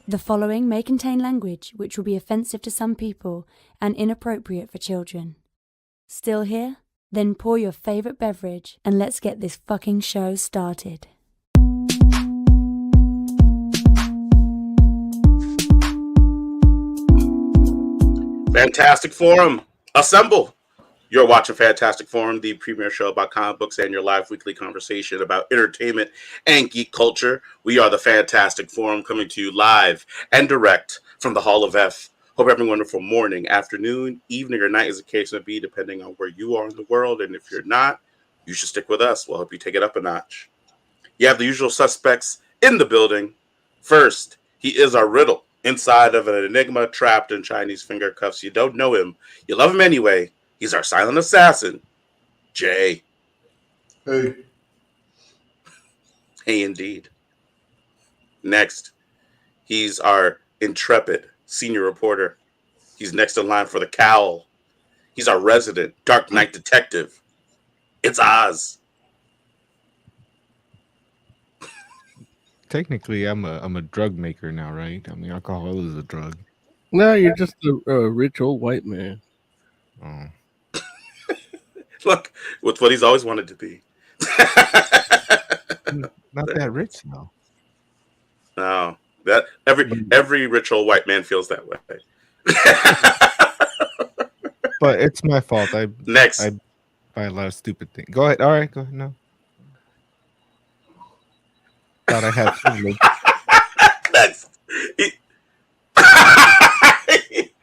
The following may contain language which will be offensive to some people and inappropriate for children. Still here? Then pour your favorite beverage and let's get this fucking show started. Fantastic Forum, assemble! You're watching Fantastic Forum, the premier show about comic books and your live weekly conversation about entertainment and geek culture. We are the Fantastic Forum, coming to you live and direct from the Hall of F. Hope having a wonderful morning, afternoon, evening, or night as the case may be, depending on where you are in the world. And if you're not, you should stick with us. We'll help you take it up a notch. You have the usual suspects in the building. First, he is our riddle, inside of an enigma trapped in Chinese finger cuffs. You don't know him. You love him anyway. He's our silent assassin, Jay. Hey. Hey, indeed. Next, he's our intrepid senior reporter. He's next in line for the cowl. He's our resident Dark Knight detective. It's Oz. Technically, I'm a drug maker now, right? I mean, alcohol is a drug. No, you're just a rich old white man. Oh, Look, with what he's always wanted to be. not that rich now. No, that every rich old white man feels that way. But it's my fault. I Next, buy a lot of stupid things. Go ahead. All right, go ahead. No. Thought I had privilege. Next,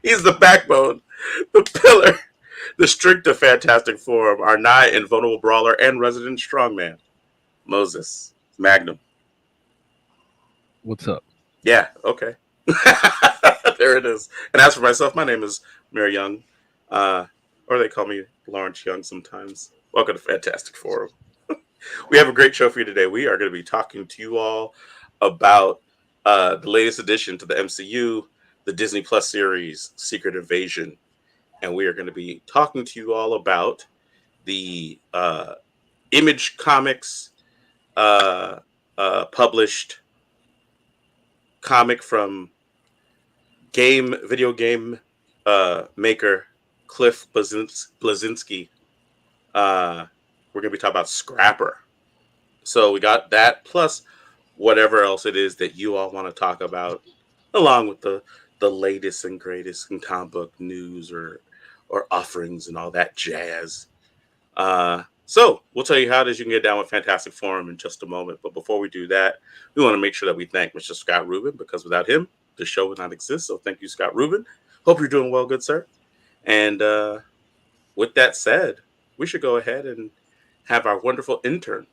he's the backbone, the pillar, the strength of Fantastic Forum, our nigh invulnerable brawler and resident strongman, Moses Magnum. What's up? Yeah, okay. There it is. And as for myself, my name is Mary Young, or they call me Lawrence Young sometimes. Welcome to Fantastic Forum. We have a great show for you today. We are going to be talking to you all about the latest addition to the MCU, the Disney Plus series, Secret Invasion. And we are going to be talking to you all about the Image Comics published comic from video game maker Cliff Bleszinski. We're going to be talking about Scrapper. So we got that plus whatever else it is that you all want to talk about, along with the latest and greatest in comic book news or offerings and all that jazz. So we'll tell you how it is you can get down with Fantastic Forum in just a moment. But before we do that, we want to make sure that we thank Mr. Scott Rubin, because without him, the show would not exist. So thank you, Scott Rubin. Hope you're doing well, good sir. And with that said, we should go ahead and have our wonderful intern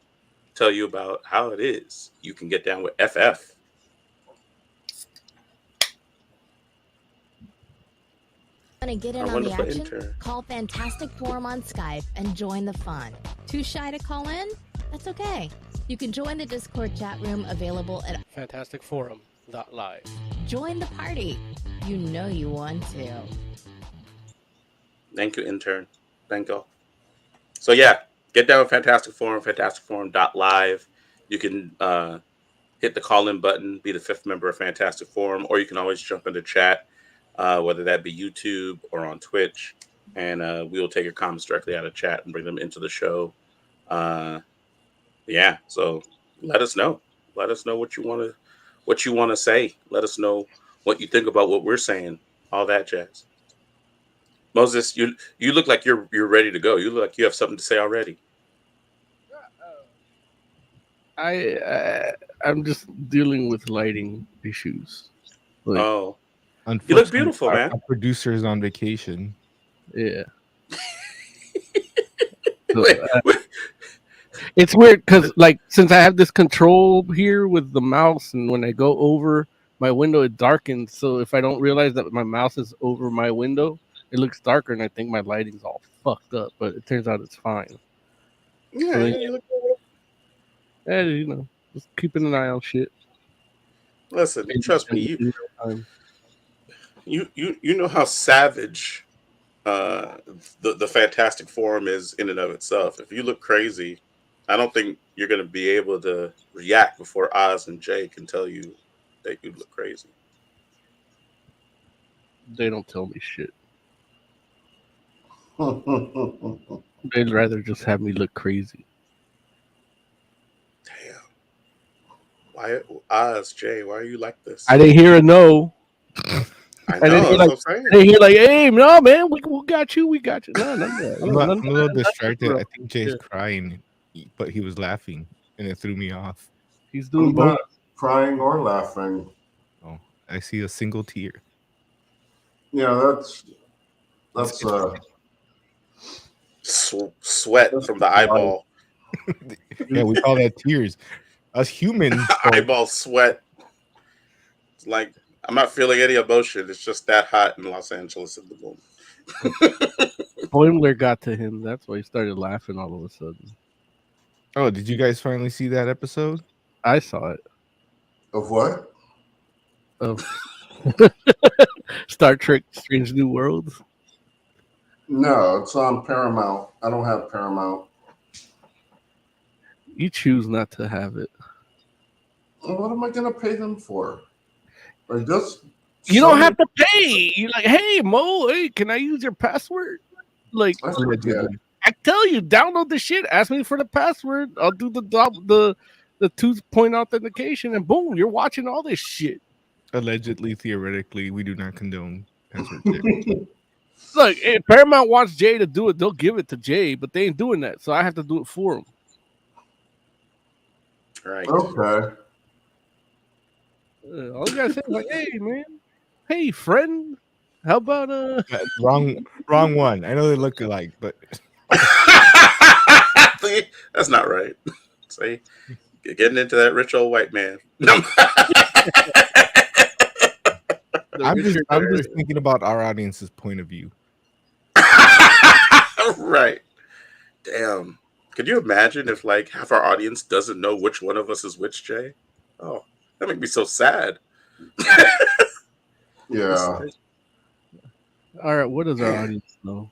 tell you about how it is you can get down with FF. Want to get in Our on the wonderful action? intern. Call Fantastic Forum on Skype and join the fun. Too shy to call in? That's okay. You can join the Discord chat room available at fantasticforum.live. Join the party. You know you want to. Thank you, intern. Thank you. So yeah, get down with Fantastic Forum, fantasticforum.live. You can hit the call-in button, be the fifth member of Fantastic Forum, or you can always jump into chat, whether that be YouTube or on Twitch, and we will take your comments directly out of chat and bring them into the show. Yeah, so let us know. Let us know what you want to say. Let us know what you think about what we're saying. All that jazz. Moses, you look like you're ready to go. You look like you have something to say already. I'm just dealing with lighting issues. Like, Oh, you look Unfortunately, beautiful, man. Our producer is on vacation. yeah. So, Wait, wait. it's weird because, like, since I have this control here with the mouse, and when I go over my window, it darkens. So if I don't realize that my mouse is over my window, it looks darker, and I think my lighting's all fucked up. But it turns out it's fine. Yeah, So, you look good. and, you know, just keeping an eye on shit. Listen, trust me. Um, You know how savage the Fantastic Forum is in and of itself. If you look crazy, I don't think you're going to be able to react before Oz and Jay can tell you that you look crazy. They don't tell me shit. They'd rather just have me look crazy. Damn. Why, Oz, Jay? Why are you like this? I didn't hear a no. I didn't know. hear That's what I'm saying. They hear like, hey, no, man, we got you. We got you. No, I'm a little distracted. I think Jay's Yeah. crying, but he was laughing, and it threw me off. He's doing I'm both. not crying or laughing. Oh, I see a single tear. Yeah, that's Sweat from the eyeball. Yeah, we call that tears. Us humans, Eyeball sweat. It's like I'm not feeling any emotion. It's just that hot in Los Angeles at the moment. Boimler got to him. That's why he started laughing all of a sudden. Oh, did you guys finally see that episode? I saw it. of what? Of Star Trek Strange New Worlds. No, it's on Paramount. I don't have Paramount. You choose not to have it. Well, what am I going to pay them for? Or just You don't have to pay. You're like, hey, Mo, hey, can I use your password? Like, I forget. I tell you, download the shit. Ask me for the password. I'll do the 2-point authentication, and boom, you're watching all this shit. Allegedly, theoretically, we do not condone password sharing. Look, if Paramount wants Jay to do it, they'll give it to Jay, but they ain't doing that, so I have to do it for him. Right. Okay. All you gotta say is like, hey, man, hey, friend, how about Wrong one. I know they look alike, but See, that's not right. See, getting into that rich old white man. I'm just thinking about our audience's point of view. Right. Damn. Could you imagine if like half our audience doesn't know which one of us is which, Jay? Oh, that makes me so sad. Yeah. all right, what does our audience know?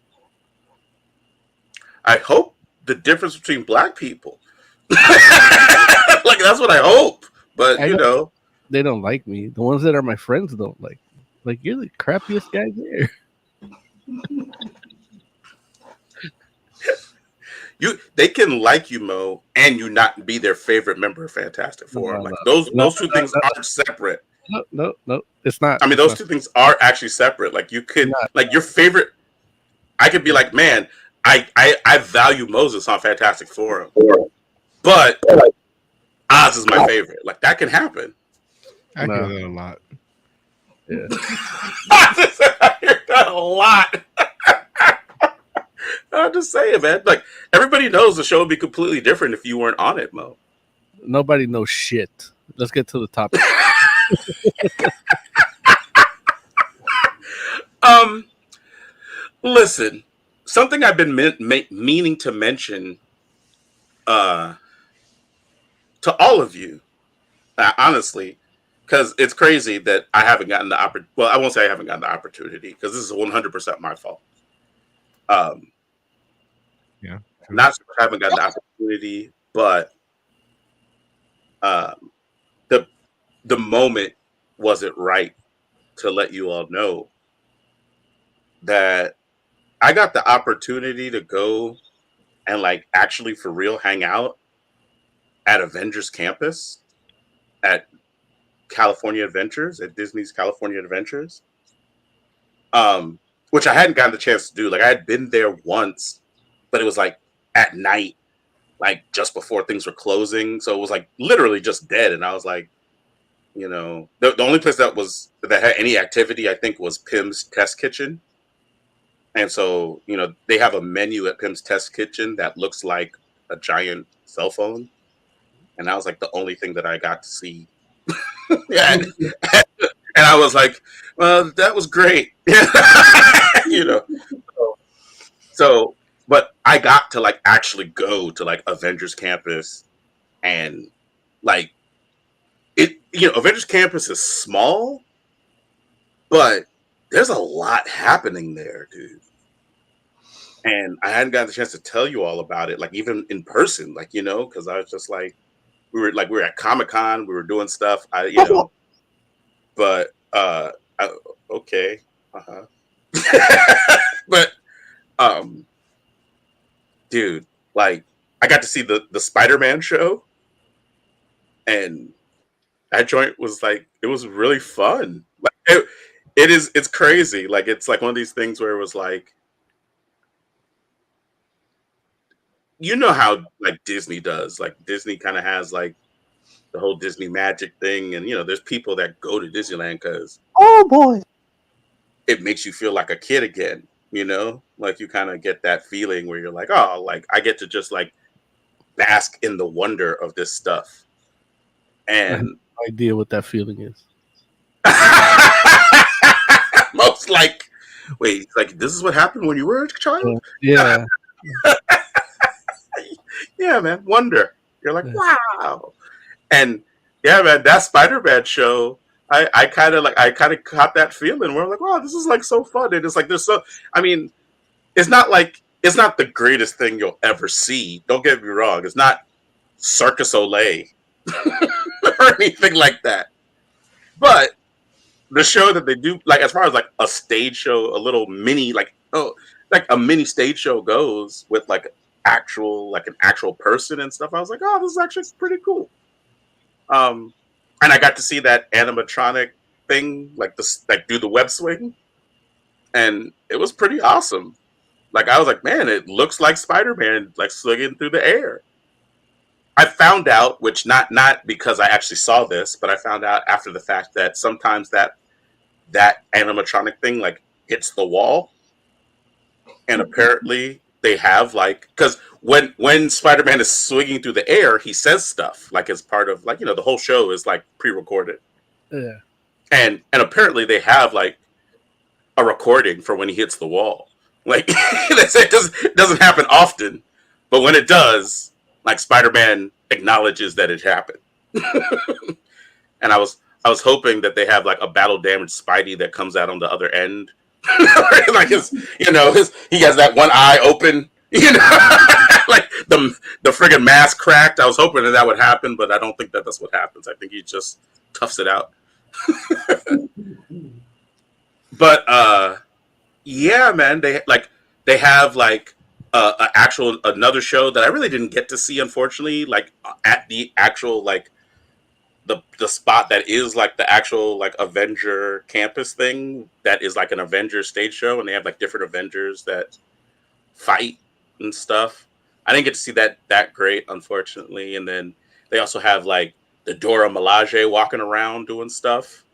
I hope the difference between black people. Like that's what I hope. But you know, They don't like me. The ones that are my friends don't like me. Like, you're the crappiest guy there. they can like you, Mo, and you not be their favorite member of Fantastic Four. Like those two things are separate. No, it's not. I mean, those two things are actually separate. Like you could, like your favorite. I could be like, man, I value Moses on Fantastic Four, but Oz is my favorite. Like that can happen. I hear that a lot. Yeah. I hear that a lot. I'm just saying, man. Like everybody knows the show would be completely different if you weren't on it, Mo. Nobody knows shit. Let's get to the topic. Listen, something I've been meaning to mention to all of you, honestly, because it's crazy that I haven't gotten the opportunity. Well, I won't say I haven't gotten the opportunity because this is 100% my fault. Yeah, not so much I haven't gotten the opportunity, but the moment wasn't right to let you all know that I got the opportunity to go and like actually for real hang out at Avengers Campus at California Adventures, at Disney's California Adventures, which I hadn't gotten the chance to do. Like I had been there once, but it was like at night, like just before things were closing. So it was like literally just dead. And I was like, you know, the only place that had any activity, I think, was Pym's Test Kitchen. And so, you know, they have a menu at Pym's Test Kitchen that looks like a giant cell phone. And that was like the only thing that I got to see. Yeah. And I was like, well, that was great. You know. So, but I got to like actually go to like Avengers Campus and like it, you know, Avengers Campus is small, but there's a lot happening there, dude. And I hadn't gotten the chance to tell you all about it, like even in person, like, you know, because I was just like, we were at Comic-Con, we were doing stuff, you know, but okay. But dude, like I got to see the Spider-Man show, and that joint was like it was really fun. Like it's crazy. Like it's like one of these things where it was like you know how like Disney does. Like Disney kind of has like the whole Disney magic thing, and you know, there's people that go to Disneyland because Oh boy. it makes you feel like a kid again. You know, like you kind of get that feeling where you're like, oh, like I get to just like bask in the wonder of this stuff. I have And no idea what that feeling is. most like, wait, like this is what happened when you were a child? Yeah. Yeah, man, wonder. You're like, Yeah. wow. And yeah, man, that Spider-Man show, I kind of caught that feeling where I'm like, wow, this is like so fun. And it's like there's so I mean, it's not the greatest thing you'll ever see. Don't get me wrong. It's not Circus Olay or anything like that. But the show that they do, like as far as like a stage show, a little mini, like a mini stage show goes with like an actual person and stuff. I was like, oh, this is actually pretty cool. And I got to see that animatronic thing, like do the web swing, and it was pretty awesome. Like I was like, man, it looks like Spider-Man, like swinging through the air. I found out, which not because I actually saw this, but I found out after the fact that sometimes that animatronic thing like hits the wall, and apparently they have like because when Spider-Man is swinging through the air, he says stuff like as part of like the whole show is like pre-recorded, Yeah. and apparently they have like a recording for when he hits the wall. Like they say it doesn't happen often, but when it does, like Spider-Man acknowledges that it happened. And I was hoping that they have like a battle damaged Spidey that comes out on the other end. Like he has that one eye open, like the friggin' mask cracked. I was hoping that would happen, but I don't think that that's what happens. I think he just toughs it out. But yeah, man, they have like another show that I really didn't get to see, unfortunately, like at the actual like the spot that is like the actual like Avenger campus thing that is like an Avengers stage show, and they have like different Avengers that fight and stuff. I didn't get to see that great, unfortunately. And then they also have like the Dora Milaje walking around doing stuff.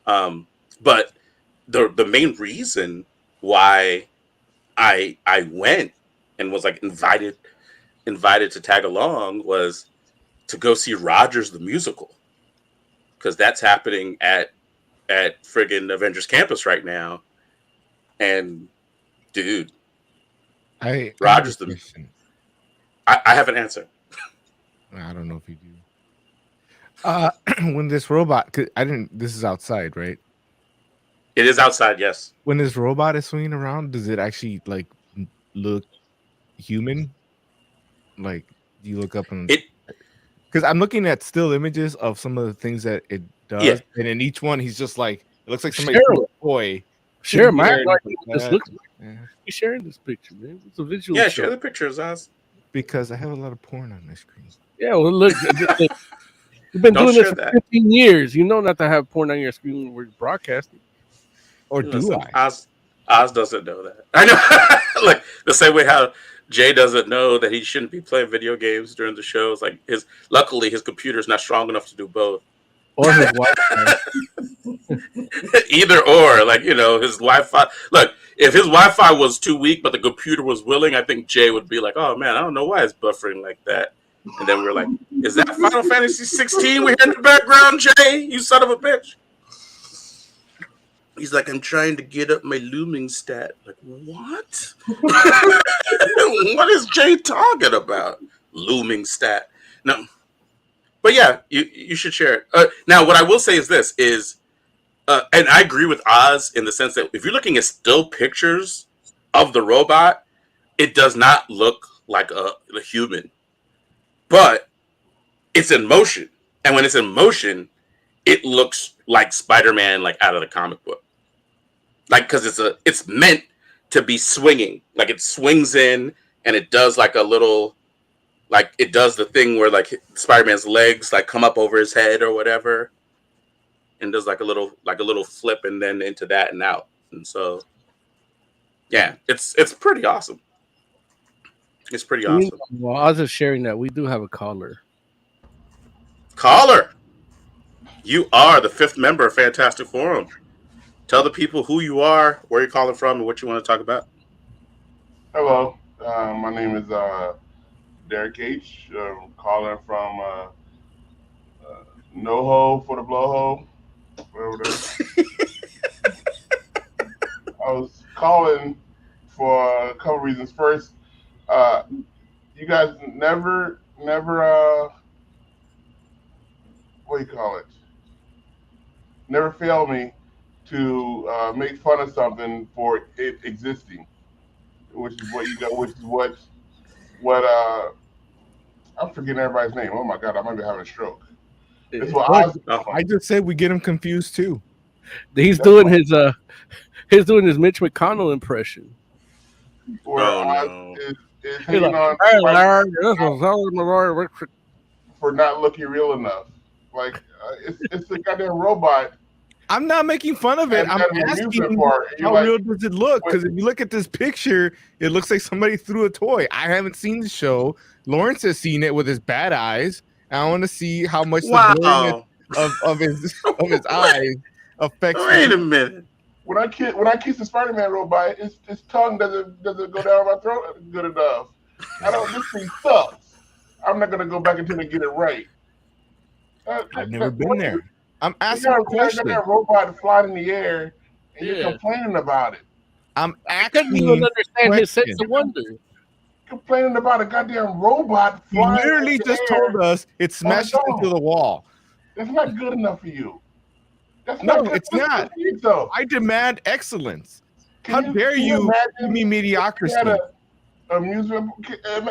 But the main reason why I went and was like invited to tag along was to go see Rogers the Musical, because that's happening at friggin' Avengers Campus right now. And dude, Rogers the question. I have an answer. I don't know if you do. When this robot, 'cause this is outside, right? It is outside, yes. When this robot is swinging around, does it actually like look human? Like, do you look up and It because I'm looking at still images of some of the things that it does, Yeah. and in each one, he's just like it looks like somebody Share threw a toy. Share my Weird. what this looks like. Yeah. You sharing this picture, man. It's a visual Yeah, show. share the pictures, Oz. Because I have a lot of porn on my screen. Yeah, well, look, you've been Don't doing this share for that. 15 years. You know not to have porn on your screen when we're broadcasting. Or do Listen, I? Oz doesn't know that. I know. Like the same way how Jay doesn't know that he shouldn't be playing video games during the shows. Like luckily his computer's not strong enough to do both. Or his wife. Either or, like his Wi-Fi. Look, if his Wi-Fi was too weak but the computer was willing, I think Jay would be like, "Oh man, I don't know why it's buffering like that." And then we're like, "Is that Final Fantasy 16 we hear in the background, Jay? You son of a bitch!" He's like, "I'm trying to get up my looming stat." Like, what? What is Jay talking about? Looming stat? No. But yeah, you should share it. Now, what I will say is this is, and I agree with Oz in the sense that if you're looking at still pictures of the robot, it does not look like a human, but it's in motion. And when it's in motion, it looks like Spider-Man, like out of the comic book. like because it's meant to be swinging. Like it swings in and it does like a little, like it does the thing where like Spider-Man's legs like come up over his head or whatever, and does like a little flip and then into that and out. And so, yeah, it's pretty awesome. It's pretty awesome. Well, I was just sharing that we do have a caller. Caller, you are the 5th member of Fantastic Forum. Tell the people who you are, where you're calling from, and what you want to talk about. Hello, my name is Derek H. Calling from NoHo for the Blowhole, whatever it is. I was calling for a couple reasons. First, you guys never, what do you call it? Never fail me to make fun of something for it existing, which is what you got. Which is what I'm forgetting everybody's name. Oh my god, I might be having a stroke. That's what I just said we get him confused too. He's doing his Mitch McConnell impression. Where no. is hating on Hey, Larry, this is Larry. for not looking real enough. Like it's a goddamn robot. I'm not making fun of it. And I'm that asking amusement part, you're how like, real does it look? Because if you look at this picture, it looks like somebody threw a toy. I haven't seen the show. Lawrence has seen it with his bad eyes. I want to see how much the blurriness of his eyes affects. Wait a minute. When I kiss the Spider-Man robot, his tongue doesn't go down my throat good enough. This thing sucks. I'm not gonna go back until they get it right. I've never been there. I'm asking a You question. got that robot flying in the air, and you're complaining about it. I'm I couldn't asking. even understand his sense question. of wonder. Complaining about a goddamn robot He flying. literally in the just air. told us it smashed into the wall. That's not good enough for you. That's No, not good it's enough not. for you, though. I demand excellence. How Can dare you imagine give me mediocrity? You had a amusement.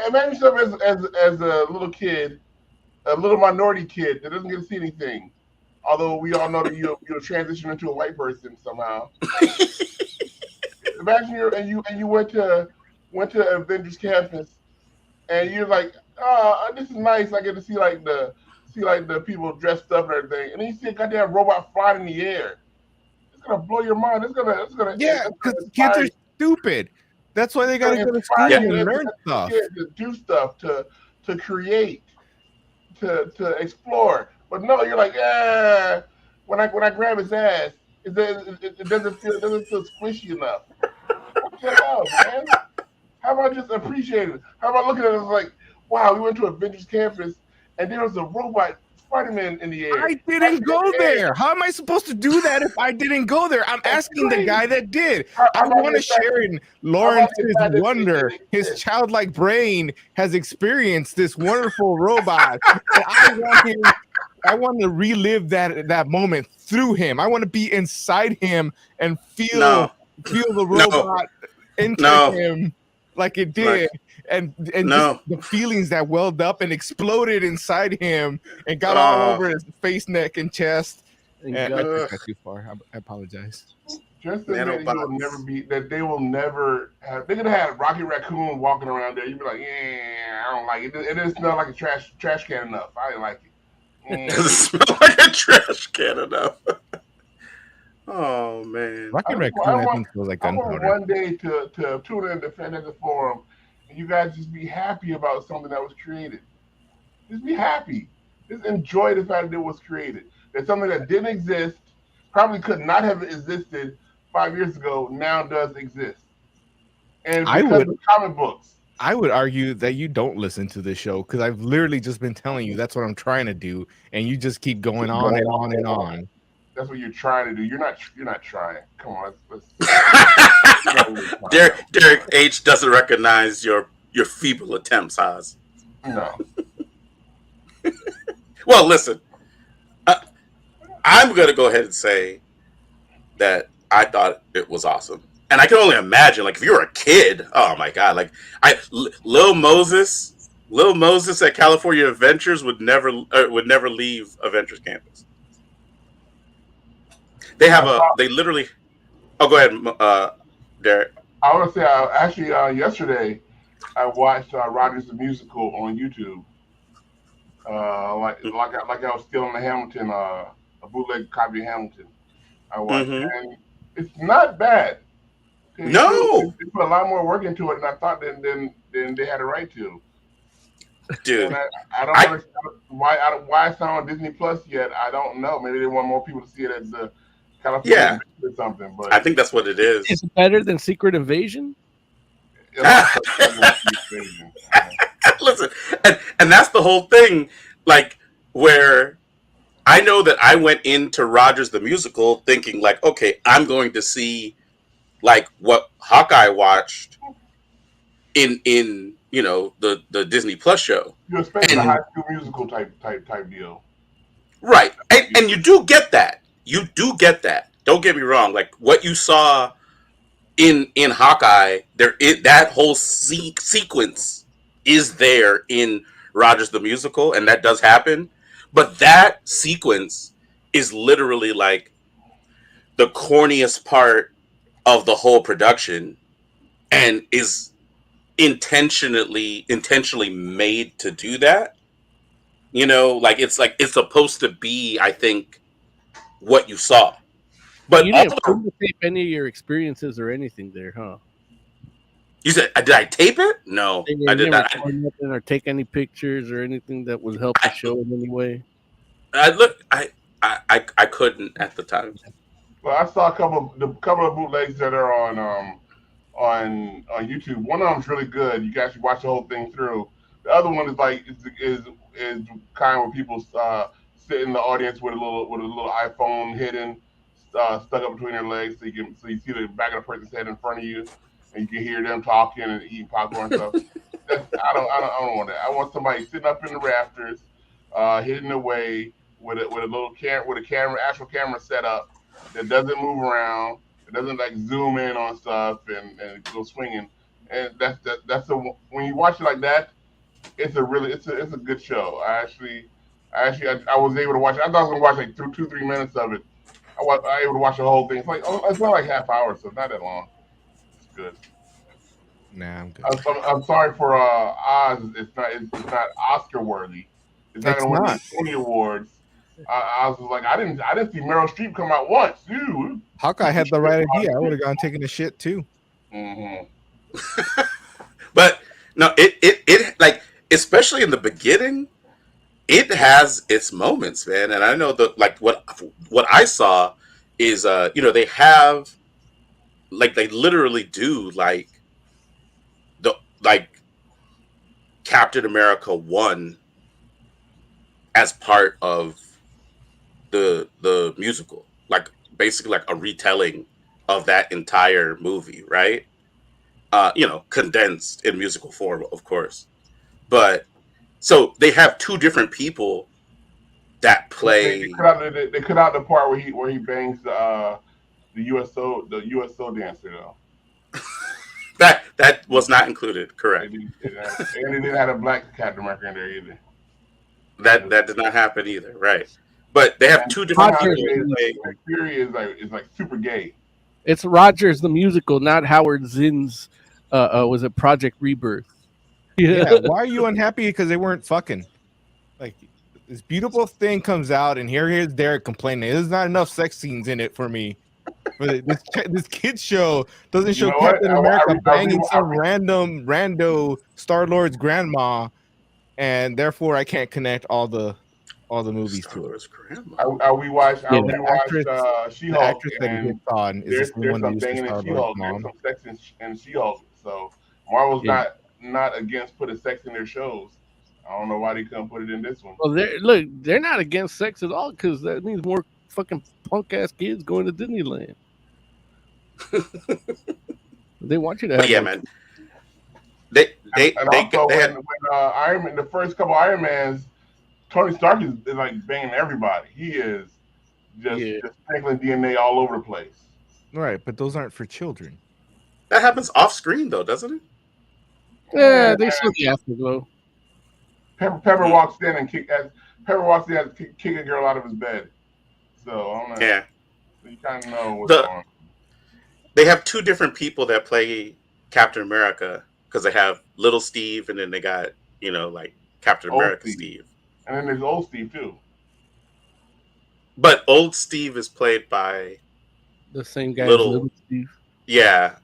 Imagine yourself as a little kid, a little minority kid that doesn't get to see anything. Although we all know that you'll transition into a white person somehow. Imagine you went to Avengers campus, and you're like, oh, this is nice. I get to see like the people dressed up and everything, and then you see a goddamn robot flying in the air. It's gonna blow your mind. It's gonna Yeah, because kids are stupid. That's why they gotta go to school and learn stuff. To do stuff, to create, to explore. But no, you're like, when I grab his ass, it doesn't feel squishy enough. Shut up, man. How about just appreciate it? How about looking at it like, wow, we went to Avengers campus and there was a robot Spider-Man in the air. I didn't go there. How am I supposed to do that if I didn't go there? I'm asking the guy that did. I want to share in Lawrence's wonder. His childlike brain has experienced this wonderful robot. And I want to relive that moment through him. I want to be inside him and feel the robot enter him like it did. And just the feelings that welled up and exploded inside him and got all over his face, neck, and chest. And I took that too far. I apologize. Just that they will never have. They're gonna have Rocky Raccoon walking around there. You'd be like, yeah, I don't like it. It doesn't smell like a trash can enough. I didn't like it. It doesn't smell like a trash can enough. Oh man, Rocky Raccoon, I think feels like gunpowder. I want one day to tune in to Fantastic Forum, and you guys just be happy about something that was created. Just be happy. Just enjoy the fact that it was created. That something that didn't exist, probably could not have existed 5 years ago, now does exist. And because of comic books. I would argue that you don't listen to this show because I've literally just been telling you that's what I'm trying to do, and you just keep going on and on and on. That's what you're trying to do. You're not trying. Come on, let's Derek H doesn't recognize your feeble attempts, Oz. No. Well, listen. I'm gonna go ahead and say that I thought it was awesome, and I can only imagine, like, if you were a kid, oh my god, like Lil Moses at California Adventures would never leave Adventures campus. They literally Oh, go ahead, Derek. I want to say, actually, yesterday I watched Rogers the Musical on YouTube. Like I was stealing the Hamilton, a bootleg copy of Hamilton. I watched, Mm-hmm. and it's not bad. No, They put a lot more work into it than I thought than they had a right to. dude. And I don't I understand why it's not on Disney Plus yet. I don't know. Maybe they want more people to see it at the California Yeah. or something. But I think that's what it is. Is it better than Secret Invasion? a lot of stuff is on TV. Listen, and that's the whole thing. Like, where I know that I went into Rogers the Musical thinking like, okay, I'm going to see like what Hawkeye watched in the Disney Plus show. You're expecting a And- High School Musical type deal. Right. And you do get that. You do get that. Don't get me wrong. Like what you saw in Hawkeye, that whole sequence is there in Rogers the Musical, and that does happen. But that sequence is literally like the corniest part of the whole production, and is intentionally made to do that. You know, like it's supposed to be, I think, what you saw. But You all didn't tape any of your experiences or anything there, huh? you said, did I tape it? No, You I did never not. record nothing or take any pictures or anything that would help the show in any way. I couldn't at the time. Well, I saw a couple of bootlegs that are on YouTube. One of them's really good. You can actually watch the whole thing through. The other one is like is kind of where people sit in the audience with a little iPhone hidden, stuck up between their legs, so you see the back of the person's head in front of you, and you can hear them talking and eating popcorn and stuff. I don't want that. I want somebody sitting up in the rafters, hidden away with a actual camera set up that doesn't move around. It doesn't like zoom in on stuff and go swinging. And that's when you watch it like that, it's a good show. I was able to watch it. I thought I was gonna watch like 2-3 minutes of it. I was able to watch the whole thing. It's not like half hour, so it's not that long. It's good. Nah, I'm good. I'm sorry for Oz. It's not Oscar worthy. It's not It's gonna win not. the Tony Awards. I was like, I didn't see Meryl Streep come out once. Dude. Hawkeye had the right idea. I would have gone taking a shit too. Mm-hmm. But no, it like, especially in the beginning, it has its moments, man. And I know that like what I saw is they have like they literally do like Captain America 1 as part of the musical, like basically like a retelling of that entire movie, right? Condensed in musical form, of course. But so they have two different people that play. They cut out the part where he bangs the USO dancer though. That was not included, correct? And they didn't have a black Captain America in there either. That did not happen either, right? But they have two different people. Fury is like super gay. It's Rogers the Musical, not Howard Zinn's. Was it Project Rebirth? Yeah. Why are you unhappy? Because they weren't fucking. Like this beautiful thing comes out, and here's Derek complaining. There's not enough sex scenes in it for me. But this kids show doesn't show Captain America banging some rando Star-Lord's grandma, and therefore I can't connect all the movies to it. We watched She-Hulk, the actress that he hits on is there's some banging in She-Hulk. There's some sex in She-Hulk. So Marvel's not against putting sex in their shows. I don't know why they couldn't put it in this one. Well, they're not against sex at all, because that means more fucking punk ass kids going to Disneyland. They want you to have. Yeah, man. They had when Iron Man, the first couple Iron Mans, Tony Stark is like banging everybody. He is just sprinkling DNA all over the place. Right, but those aren't for children. That happens off screen though, doesn't it? Yeah, they show the afterglow. Pepper walks in and kick a girl out of his bed. So I don't know. Yeah. So you kind of know what's going on. They have two different people that play Captain America because they have Little Steve and then they got like Captain Old America Steve. Steve. And then there's old Steve too. But old Steve is played by The same guy as Little. Little Steve. Yeah,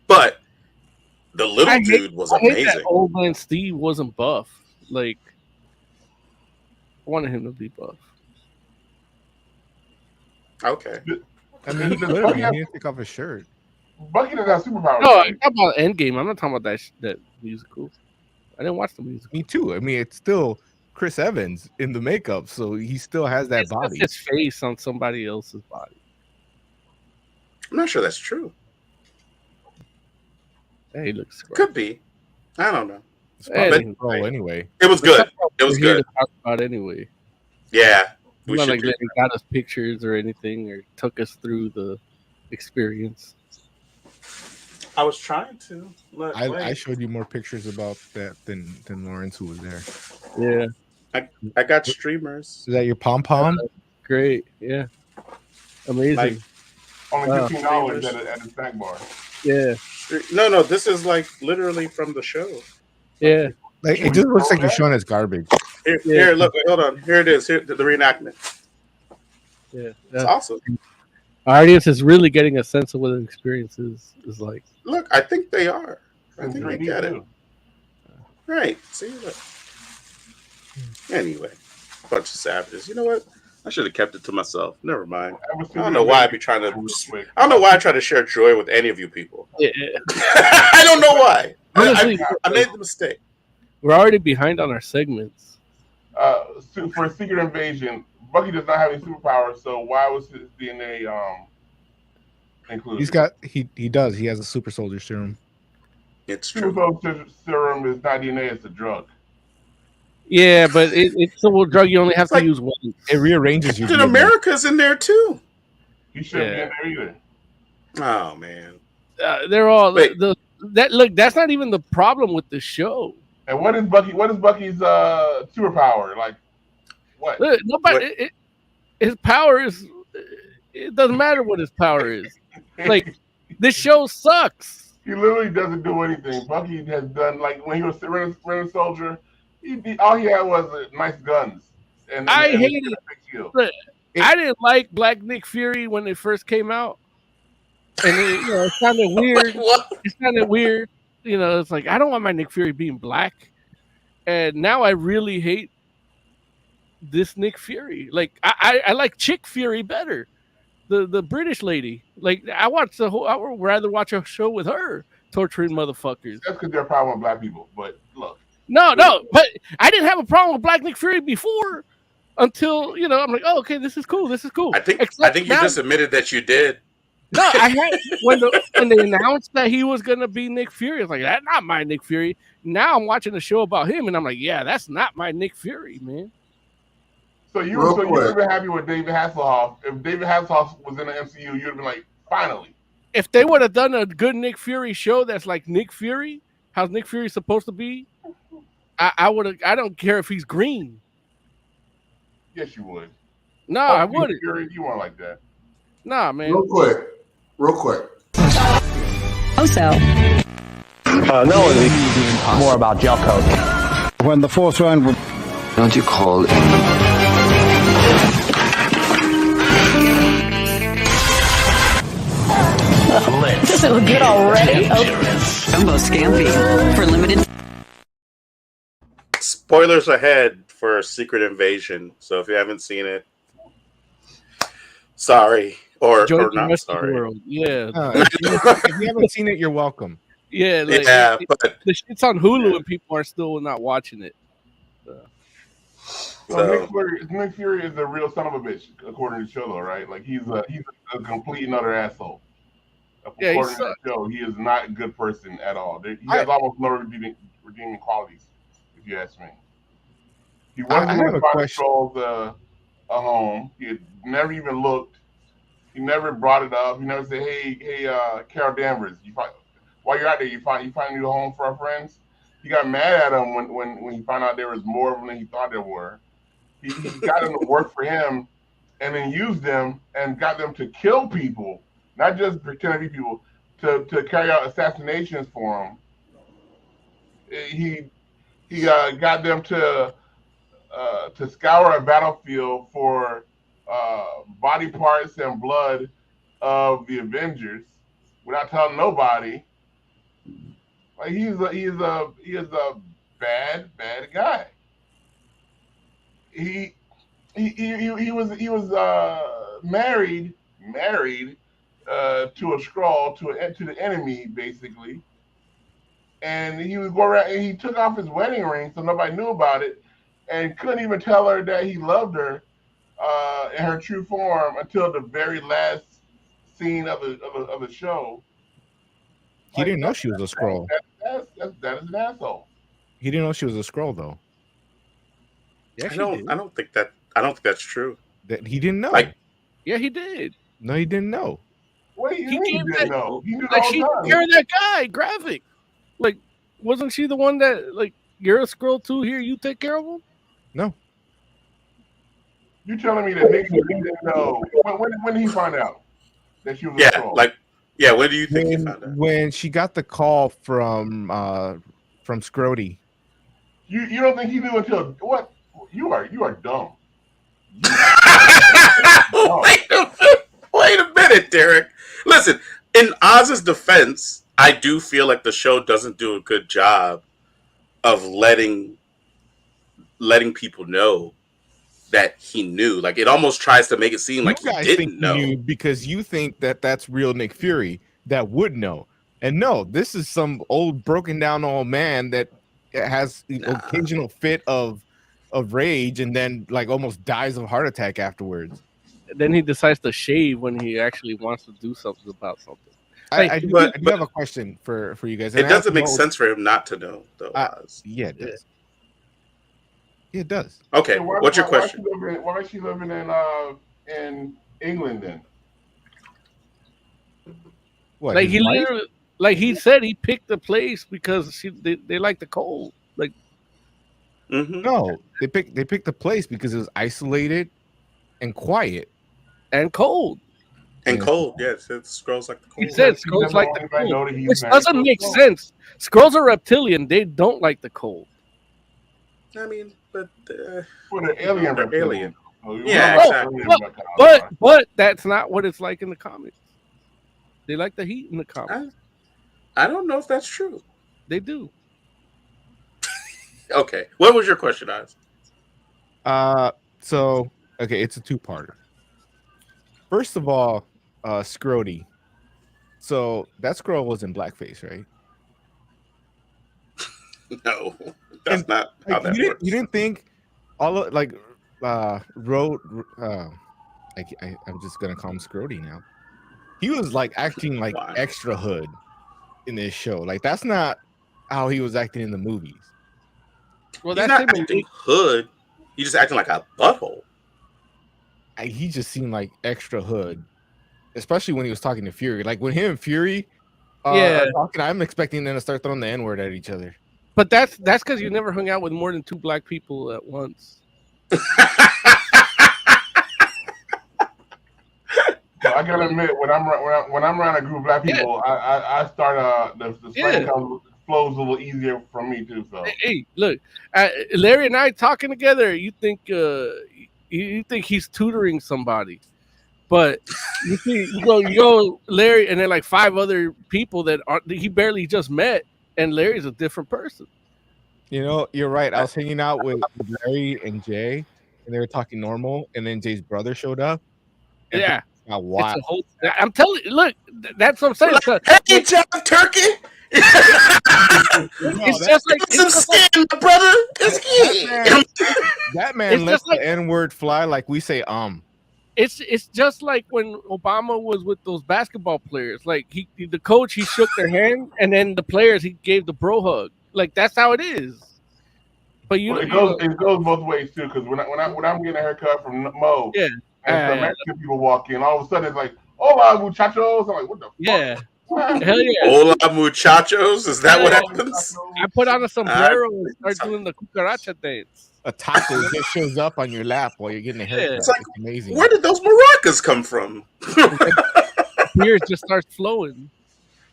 But the little I hate- dude was I hate amazing. that old man Steve wasn't buff. Like, I wanted him to be buff. Okay. I mean, he Does could. Bucky He have- didn't take off his shirt. Bucky doesn't have superpowers. No, right? I'm talking about Endgame. I'm not talking about that musical. I didn't watch the musical. Me too. I mean, it's still Chris Evans in the makeup, so he still has that It's just body. his face on somebody else's body. I'm not sure that's true. Yeah, he looks great. Could be. I don't know. It's probably Hey, his role anyway. It was good. It was We're here good. to talk about anyway. Yeah. It's We not should like do they got us pictures or anything or took us through the experience. I was trying to. I showed you more pictures about that than Lawrence, who was there. Yeah, I got streamers. Is that your pom pom? great. Yeah, amazing. Like- Only Wow. $15 at a snack bar. yeah, No, this is like literally from the show. yeah. Like it just looks like you're showing us garbage. Here, look, wait, hold on. Here it is. Here, the reenactment. Yeah. It's awesome. Our audience is really getting a sense of what the experience is like. Look, I think they are. I In think they 3D get it. too. Right. See, look. Anyway, bunch of savages. You know what? I should have kept it to myself. Never mind. I don't know why I be trying to. I don't know why I try to share joy with any of you people. Yeah. I don't know why. Honestly, I made the mistake. we're already behind on our segments. For Secret Invasion, Bucky does not have any superpowers, so why was his DNA included? He's got he does. He has a super soldier serum. It's Super true. soldier serum is not DNA; it's a drug. Yeah, but it's a little drug you only have It's to like- use once. It rearranges you. Captain America's in there too. He shouldn't Yeah. be in there either. Oh man. They're all Wait. That's not even the problem with the show. And what is Bucky's superpower? Like what? Look, nobody. His power is. It doesn't matter what his power is. Like, this show sucks. He literally doesn't do anything. Bucky has done like when he was Winter Soldier. All he had was nice guns. And I and hated a big shield. I didn't like Black Nick Fury when it first came out, and it sounded weird. What? It sounded weird. It's like I don't want my Nick Fury being black, and now I really hate this Nick Fury. Like I like Chick Fury better, the British lady. Like I would rather watch a show with her torturing motherfuckers. That's because they're a problem with black people. But look, No, but I didn't have a problem with Black Nick Fury before until I'm like, oh, okay, this is cool. This is cool. I think Except you now- just admitted that you did. No, I had when they announced that he was gonna be Nick Fury. I was like, that's not my Nick Fury. Now I'm watching a show about him, and I'm like, yeah, that's not my Nick Fury, man. so you would have been happy with David Hasselhoff. If David Hasselhoff was in the MCU, you'd have been like, finally. If they would have done a good Nick Fury show that's like Nick Fury, how's Nick Fury supposed to be? I would have. I don't care if he's green. Yes, you would. No, I wouldn't. You weren't like that. Nah, man. Real quick. Also, No, more about gel coat. When the fourth round, Don't you call it? doesn't look good already. Jumbo Scampi for limited. Spoilers ahead for Secret Invasion. So if you haven't seen it, sorry. Or Join the not rest of the sorry. world. Yeah, If you haven't seen it, you're welcome. yeah. Like, Yeah, but the shit's on Hulu, and people are still not watching it. So Nick Fury is a real son of a bitch, according to the show, though, right? Like he's a complete and utter asshole. Yeah, he According to the show, he is not a good person at all. He has almost no redeeming qualities, if you ask me. He wasn't I have going a to find question. control a home. He had never even looked. He never brought it up. He never said, "Hey, Carol Danvers, while you're out there, you find a new home for our friends." He got mad at him when he found out there was more of them than he thought there were. He got them to work for him, and then used them and got them to kill people not just pretend to be people, to carry out assassinations for him. He got them to scour a battlefield for body parts and blood of the Avengers without telling nobody. Like he is a bad guy. He was married to a Skrull, to the enemy, basically. And he was going around and he took off his wedding ring so nobody knew about it, and couldn't even tell her that he loved her in her true form until the very last scene of the show. He didn't know she was a Skrull. That is an asshole. He didn't know she was a Skrull, though. Yeah, I don't think that's true. That he didn't know. Like, yeah, he did. No, he didn't know. What do you mean he didn't know? He knew the Like whole she time. took care of that guy, Graphic. Like, wasn't she the one that like you're a Skrull too? Here, you take care of him. No. You telling me that Nick didn't know? When did he find out that she was a Skrull? When do you think he found out? When she got the call from Scrody. You don't think he knew until what? You are dumb. Wait a minute, Derek. Listen, in Oz's defense, I do feel like the show doesn't do a good job of letting people know that he knew. Like, it almost tries to make it seem like he didn't know. Knew because you think that that's real Nick Fury that would know. And no, this is some old broken down old man that has the occasional fit of rage and then like almost dies of a heart attack afterwards. Then he decides to shave when he actually wants to do something about something. I do have a question for you guys. It doesn't make sense for him not to know, though. Yeah, it does. Yeah, it does. Okay, So what's your question? Why is she living in England then? What? Like he literally, like he said, he picked the place because they like the cold. Like, no, they picked the place because it was isolated and quiet and cold. And cold, yes. It Skrulls like the cold. He said Skrulls like the cold, which doesn't make sense. Skrulls are reptilian; they don't like the cold. I mean, but for the alien, alien. Yeah, exactly. But that's not what it's like in the comics. They like the heat in the comics. I don't know if that's true. They do. Okay, what was your question, Oz? So okay, it's a two-parter. First of all, Scrody. So that Skrull was in blackface, right? No, that's not how that works. You didn't think all of I'm just gonna call him Scrody now. He was like acting like extra hood in this show. Like that's not how he was acting in the movies. Well, that's not acting hood. He's just acting like a butthole. He just seemed like extra hood, especially when he was talking to Fury. Like when him and Fury are talking, I'm expecting them to start throwing the N-word at each other. But that's because you never hung out with more than two black people at once. So I gotta admit, when I'm around a group of black people, I start the slang flows a little easier for me too. So hey, look, Larry and I talking together. You think he's tutoring somebody, but you see, you go Larry, and then like five other people that he barely just met, and Larry's a different person. You know, you're right. I was hanging out with Larry and Jay, and they were talking normal, and then Jay's brother showed up. Yeah. Wow. I'm telling you, look, that's what I'm saying. Hey, Jeff Turkey. It's just like some skin, brother. That man lets the N-word fly like we say It's just like when Obama was with those basketball players. Like the coach, he shook their hand, and then the players, he gave the bro hug. Like that's how it is. But it goes both ways too. Because when I'm getting a haircut from Mo, and some Mexican people walk in, all of a sudden it's like, "Hola, muchachos!" I'm like, "What the fuck?" Hell yeah. Hola, muchachos. Is that what happens? I put on a sombrero and start doing the cucaracha dance. A taco just shows up on your lap while you're getting a haircut. It's like, amazing. Where did those maracas come from? beer just starts flowing.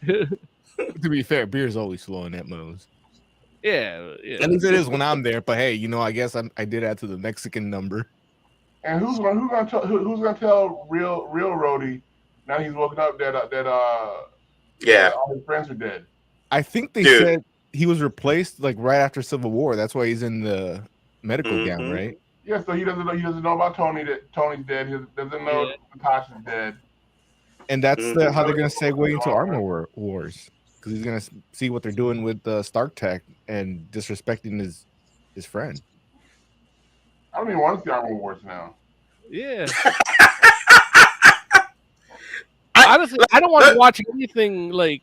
To be fair, beer's always flowing at Moe's. Yeah. At least it is when I'm there. But hey, I guess I did add to the Mexican number. And who's gonna tell real Rhodey now he's woken up that all his friends are dead? I think they said he was replaced like right after Civil War. That's why he's in the medical gown, right? Yeah, so he doesn't know about Tony, that Tony's dead. He doesn't know Natasha's dead. And that's how they're gonna segue into Armor Wars, because he's gonna see what they're doing with Stark Tech and disrespecting his friend. I don't even want to see Armor Wars now. Yeah. Honestly, I don't want to watch anything like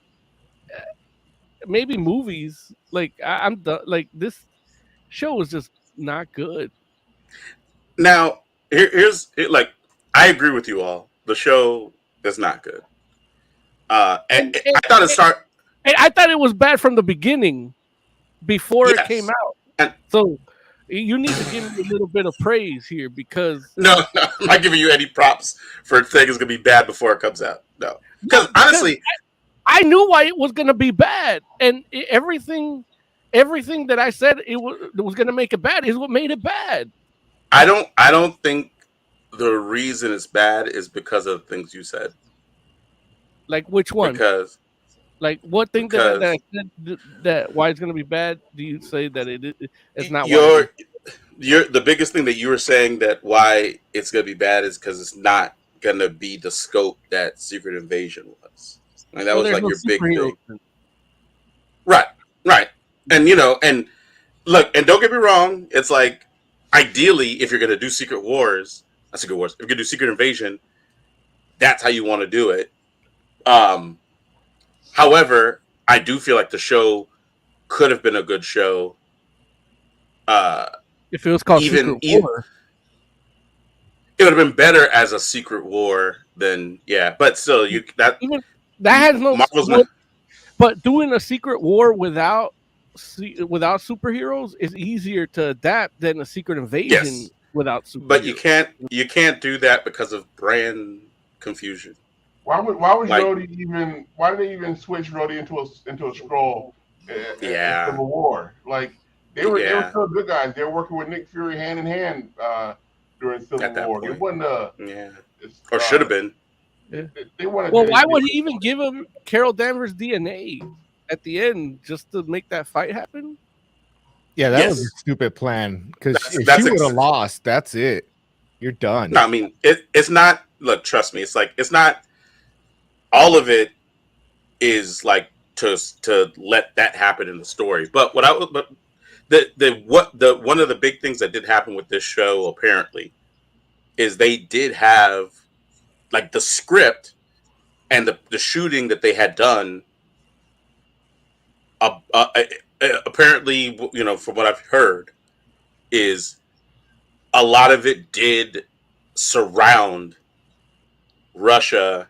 maybe movies. Like I'm done. Like this show is just not good. Now, here's I agree with you all. The show is not good. And I thought I thought it was bad from the beginning, before it came out. And so you need to give me a little bit of praise here, because no, I'm not giving you any props for saying it's gonna be bad before it comes out. No, because honestly, I knew why it was gonna be bad, and everything that I said it was gonna make it bad is what made it bad. I don't think the reason it's bad is because of the things you said. Like which one? Because like what thing that I said that why it's going to be bad? Do you say that it's not? The biggest thing that you were saying that why it's going to be bad is because it's not going to be the scope that Secret Invasion was. Like that was like your big thing. Right. And and look, and don't get me wrong, it's like ideally if you're going to do if you're going to do Secret Invasion, that's how you want to do it. However, I do feel like the show could have been a good show. If it was called Secret War. It would have been better as a Secret War than but still that has no. But doing a Secret War without superheroes is easier to adapt than a Secret Invasion without superheroes. But you can't do that because of brand confusion. Why was Rhodey even? Why did they even switch Rhodey into a Skrull? In Civil War, like they were still good guys. They were working with Nick Fury hand in hand during Civil War. It wasn't or should have been. Yeah. They wanted. Well, why would he even give him Carol Danvers' DNA at the end just to make that fight happen? Yeah, that was a stupid plan. Because if she would have lost, that's it. You're done. No, I mean it's not. Look, trust me. It's like it's not. All of it is like to let that happen in the story. But one of the big things that did happen with this show apparently is they did have like the script and the shooting that they had done. Apparently, from what I've heard, is a lot of it did surround Russia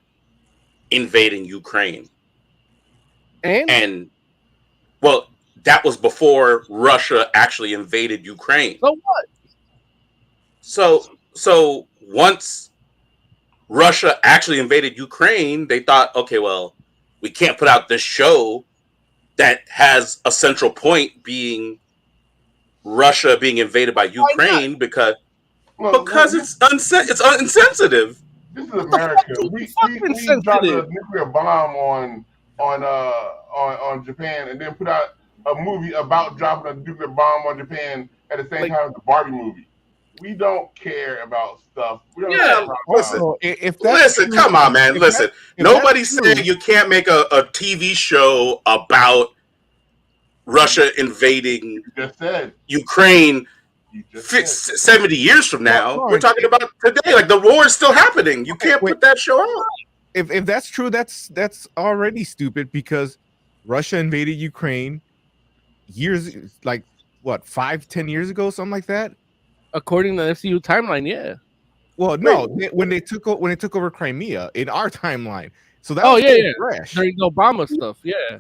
invading Ukraine. And well, that was before Russia actually invaded Ukraine. So what? So once Russia actually invaded Ukraine, they thought, okay, well, we can't put out this show that has a central point being Russia being invaded by Ukraine because it's insensitive. This is America. We dropped a nuclear bomb on Japan, and then put out a movie about dropping a nuclear bomb on Japan at the same time as the Barbie movie. We don't care about stuff. We don't care about listen, come on, man. Listen, nobody said you can't make a TV show about Russia invading Ukraine 70 years from now. We're talking about today. Like the war is still happening. You can't put that show out. If that's true, that's already stupid because Russia invaded Ukraine years, like what, 5-10 years ago, something like that. According to the FCU timeline, yeah. Well, no, when they took over Crimea in our timeline, so that was fresh during the Obama stuff, yeah.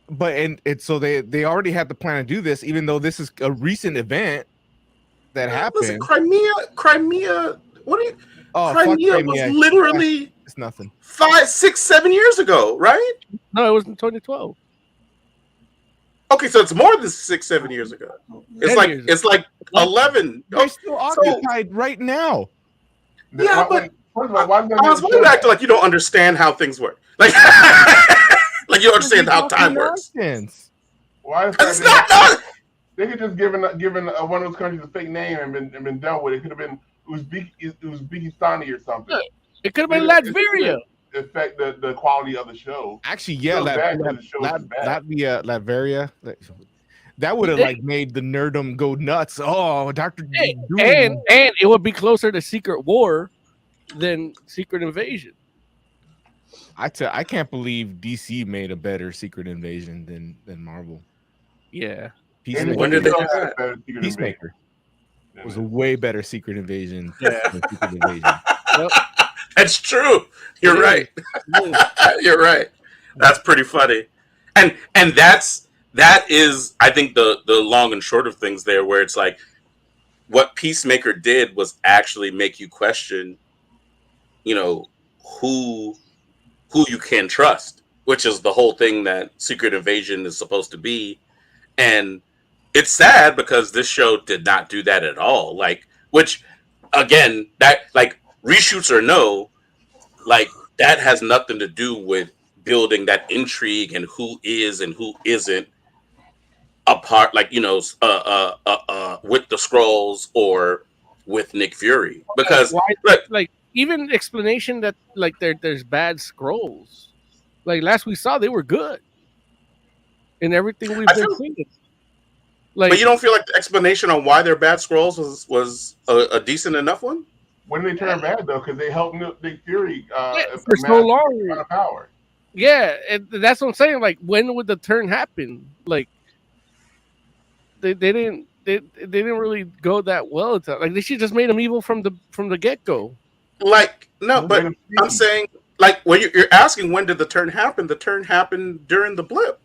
But and so they already had the plan to do this, even though this is a recent event that happened. Listen, Crimea What do you? Oh, fuck Crimea was Crimea. literally It's nothing. 5, 6, 7 years ago, right? No, it was in 2012. Okay, so it's more than 6, 7 years ago. It's like 11. They're still occupied right now. Yeah, but first of all, why why you acting like you don't understand how things work? Like, like you don't understand how time works. Why is It's that not. they could just given one of those countries a fake name and been done with it. Could have been Uzbekistani or something. It could have been Latveria. Affect the quality of the show. Actually, yeah, Latveria. Latveria. That would have like made the nerdum go nuts. Oh, Dr. And it would be closer to Secret War than Secret Invasion. I can't believe DC made a better Secret Invasion than Marvel. Yeah. Peacemaker. When did they do that? Peacemaker was a way better Secret Invasion. Than Secret Invasion. Yep. That's true. You're right. You're right. That's pretty funny. And that is, I think, the long and short of things there, where it's like what Peacemaker did was actually make you question, you know, who you can trust, which is the whole thing that Secret Invasion is supposed to be. And it's sad because this show did not do that at all. Like, which again, that like reshoots or no, like that has nothing to do with building that intrigue and who is and who isn't apart, like, you know, with the Skrulls or with Nick Fury, because like even explanation that like there's bad Skrulls, like last we saw they were good in everything we've been seeing. Like, but you don't feel like the explanation on why they're bad Skrulls was a decent enough one? When did they turn bad though? Because they helped Nick Fury for so long. Out of power. Yeah, and that's what I'm saying. Like, when would the turn happen? Like, they didn't really go that well. Like, they should just made him evil from the get go. Like, no, but I'm saying, like, when you're asking when did the turn happen? The turn happened during the blip.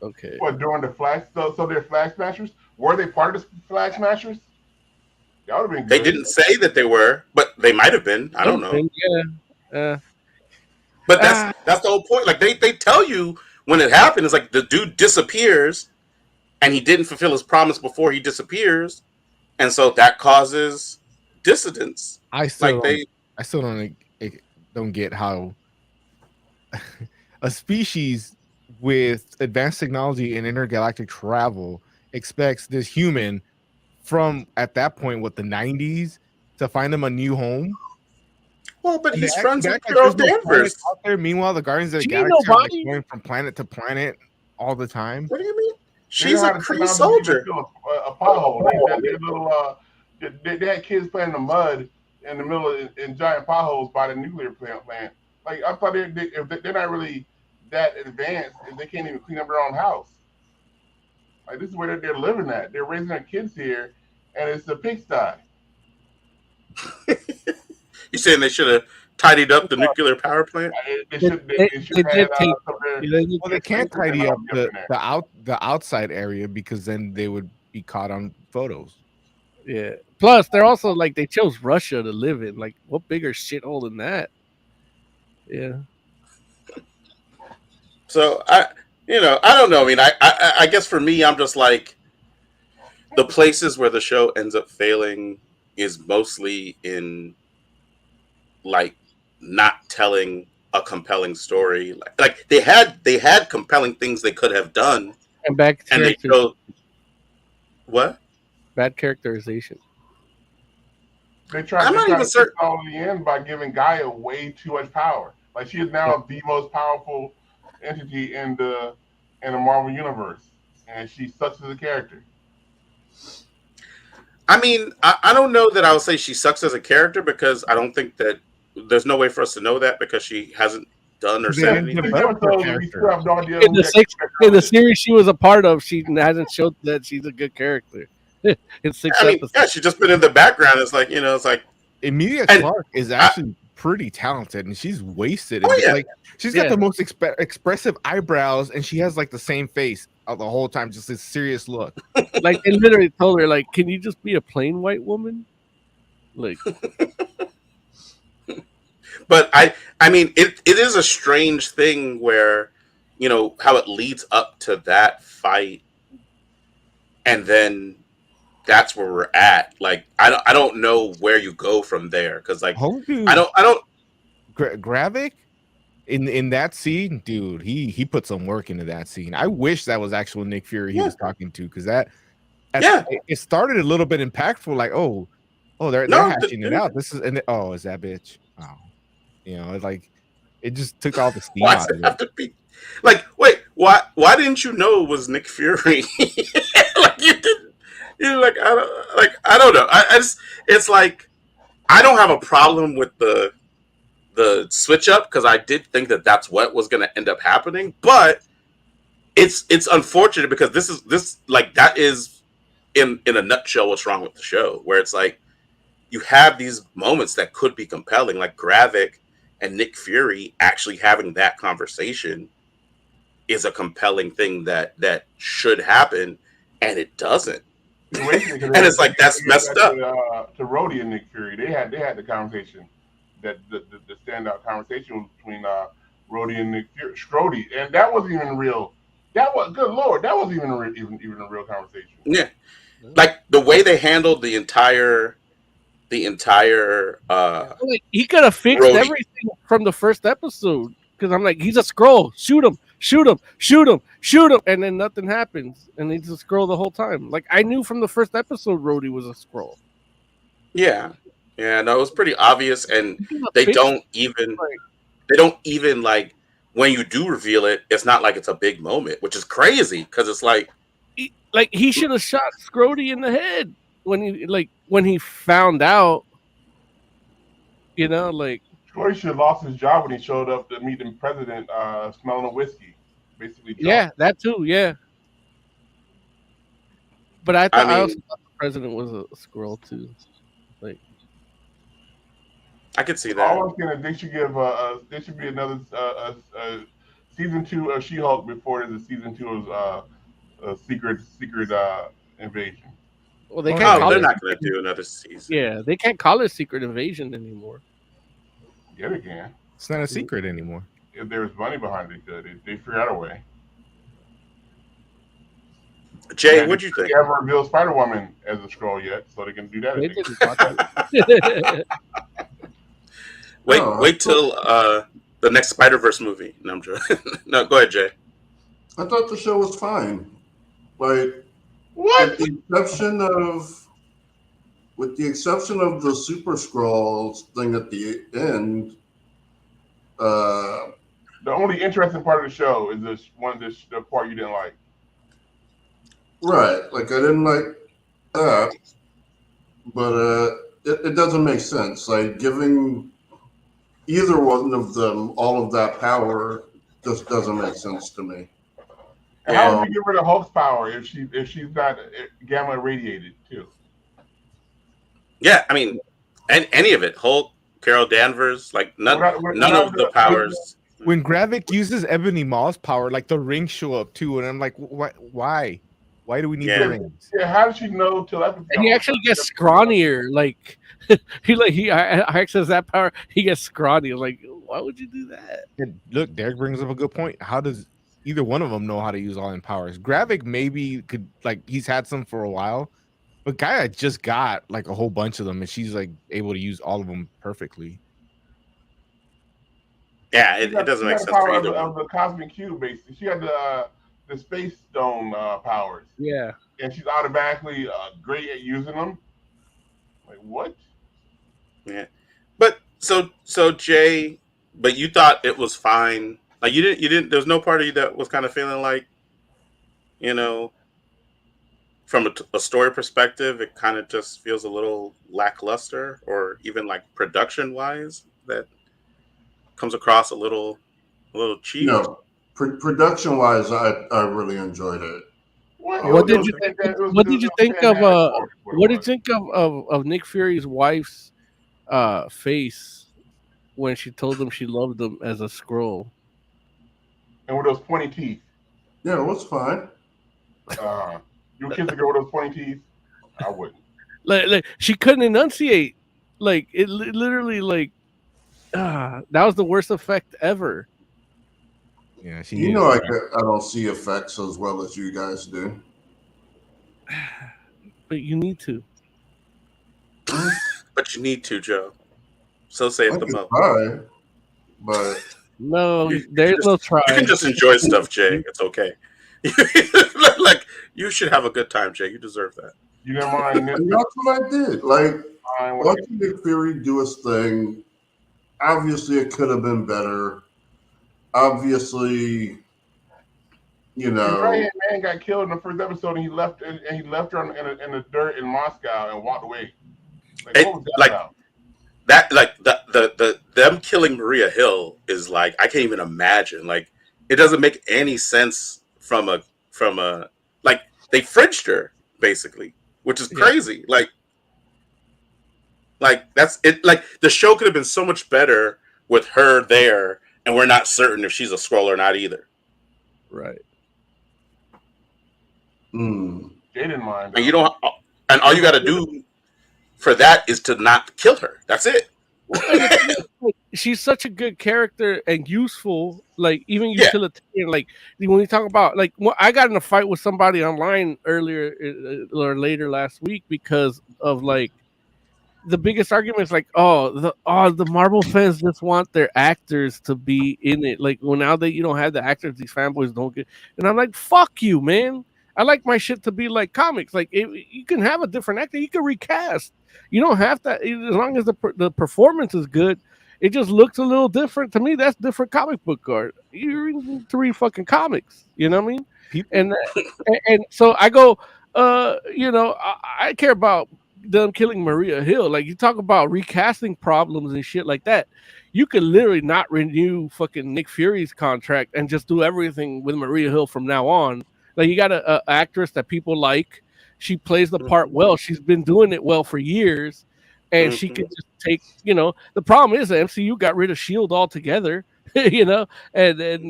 Okay. What, during the Flag? So they're Flag Smashers? Were they part of the Flag Smashers? That would have been good. They didn't say that they were, but they might have been. I don't know. Yeah. But that's the whole point. Like they tell you when it happened, it's like the dude disappears and he didn't fulfill his promise before he disappears, and so that causes dissidence. I still don't get how a species with advanced technology and intergalactic travel expects this human from, at that point, what, the 90s, to find him a new home. Well, but he's friends with Carol Danvers out there. Meanwhile, the Guardians of the Galaxy are like going from planet to planet all the time. What do you mean? She's a Kree soldier. A pothole. They had kids playing in the mud in the middle in giant potholes by the nuclear plant. Like, I thought if they're not really that advanced, if they can't even clean up their own house. Like, this is where they're living at. They're raising their kids here, and it's a pigsty. You saying they should have tidied up the nuclear power plant? They should have well, they can't tidy up the outside area because then they would be caught on photos. Yeah. Plus, they're also like they chose Russia to live in. Like, what bigger shithole than that? Yeah. So I don't know. I mean, I guess for me, I'm just like the places where the show ends up failing is mostly in like not telling a compelling story. Like they had compelling things they could have done, and they chose what? Bad characterization. They tried to certain all in the end by giving Gaia way too much power. Like, she is now the most powerful entity in the Marvel universe, and she sucks as a character. I mean, I don't know that I would say she sucks as a character, because I don't think that there's no way for us to know that, because she hasn't done or said anything. In the series she was a part of, she hasn't showed that she's a good character. In 6 episodes. Yeah, she's just been in the background. It's like, it's like Emilia Clarke is actually pretty talented, and she's wasted. Like, she's got the most expressive eyebrows, and she has like the same face the whole time, just this serious look. Like, they literally told her, like, can you just be a plain white woman? Like, But I mean, it is a strange thing where, you know, how it leads up to that fight, and then that's where we're at. Like, I don't know where you go from there, because like I don't. Gravik in that scene, dude, he put some work into that scene. I wish that was actual Nick Fury he was talking to, because it started a little bit impactful. Like, they're hashing it out. This is is that bitch? Oh, you know, it's like it just took all the steam out of it. Like, wait, why didn't you know it was Nick Fury? Like, you didn't. You're like, I don't know. I just, it's like, I don't have a problem with the switch up, because I did think that that's what was going to end up happening, but it's unfortunate, because that is in a nutshell what's wrong with the show, where it's like you have these moments that could be compelling, like Gravik and Nick Fury actually having that conversation is a compelling thing that should happen, and it doesn't. And it's like, that's messed up. To Rhodey and Nick Fury, they had the conversation, that the standout conversation between Rhodey and Nick Fury, Strody, and that wasn't even real. That was, good Lord, that wasn't even a real conversation. Yeah, like the way they handled the entire. Like, he could have fixed Rhodey. everything from the first episode, because I'm like, he's a Skrull. Shoot him, shoot him, shoot him, shoot him, and then nothing happens, and he's a Skrull the whole time. Like, I knew from the first episode Rhodey was a Skrull. Yeah, no, it was pretty obvious, and they don't even like, when you do reveal it, it's not like it's a big moment, which is crazy, because it's like he should have shot Scrody in the head when he found out, you know, like. Scrody should have lost his job when he showed up to meet the president smelling a whiskey, basically. Yeah, that too, yeah. But I also thought the president was a Skrull too. Like, I could see that. All I'm saying is they should give there should be another season 2 of She-Hulk before there's a season 2 of secret invasion. Well, they can't. They're not going to do another season. Yeah, they can't call it Secret Invasion anymore. Yeah, they can. It's not a secret anymore. If there was money behind it, they figure out a way. Jay, what'd you think? They haven't revealed Spider-Woman as a Skrull yet, so they can do that. Wait till the next Spider-Verse movie. No, I'm joking. No, go ahead, Jay. I thought the show was fine. Like, what? With the exception of the Super Skrulls thing at the end, the only interesting part of the show is the part you didn't like. Right, like I didn't like that, but it doesn't make sense. Like, giving either one of them all of that power just doesn't make sense to me. And how do you get rid of Hulk's power if she's not gamma irradiated too? Yeah, I mean, and any of it, Hulk, Carol Danvers, like none of the powers. When Gravik uses Ebony Maw's power, like the rings show up too, and I'm like, why? Why do we need the rings? Yeah, how does she know telepathy? And he actually gets scrawnier. Like he access that power, he gets scrawny. Like, why would you do that? And look, Derek brings up a good point. How does either one of them know how to use all them powers? Gravik maybe could, like, he's had some for a while, but Gaia just got like a whole bunch of them, and she's like able to use all of them perfectly. Yeah, it doesn't make sense for either one. Of the cosmic cube, basically, she had the space stone powers. Yeah, and she's automatically great at using them. Like, what? Yeah, but so Jay, but you thought it was fine. Like, you didn't. There's no part of you that was kind of feeling like, you know, from a story perspective, it kind of just feels a little lackluster, or even like production wise, that comes across a little cheap. No, production wise, I really enjoyed it. What did you think of Nick Fury's wife's face when she told him she loved him as a Skrull? And with those pointy teeth. Yeah, it was fine. You kiss a girl with those pointy teeth? I wouldn't. Like she couldn't enunciate. Like it literally like that was the worst effect ever. Yeah, she. You know, I don't see effects as well as you guys do. But you need to. But you need to, Joe. So saith the Mo. Try, but no, there's no try. You can just enjoy stuff, Jay. It's okay. Like you should have a good time, Jay. You deserve that. You didn't mind. That's what I did. Like watching Nick Fury do his thing. Obviously, it could have been better. Obviously, you know, the right-hand man got killed in the first episode, and he left her in the dirt in Moscow and walked away. The them killing Maria Hill is like I can't even imagine. Like it doesn't make any sense from a like they fridged her basically, which is crazy. Like that's it. Like the show could have been so much better with her there, and we're not certain if she's a Skrull or not either. Right. They didn't mind. And you don't. And all you got to do for that is to not kill her. That's it. She's such a good character and useful, like even utilitarian. Like when you talk about like I got in a fight with somebody online earlier or later last week because of like the biggest argument is like the Marvel fans just want their actors to be in it. Like well now that you don't have the actors, these fanboys don't get. And I'm like fuck you, man. I like my shit to be like comics. Like you can have a different actor, you can recast. You don't have to, as long as the performance is good. It just looks a little different to me. That's different comic book art. You're reading 3 fucking comics. You know what I mean? And so I go, I care about them killing Maria Hill. Like you talk about recasting problems and shit like that. You could literally not renew fucking Nick Fury's contract and just do everything with Maria Hill from now on. Like you got an actress that people like. She plays the part well. She's been doing it well for years, and she can just take. The problem is the MCU got rid of S.H.I.E.L.D. altogether. And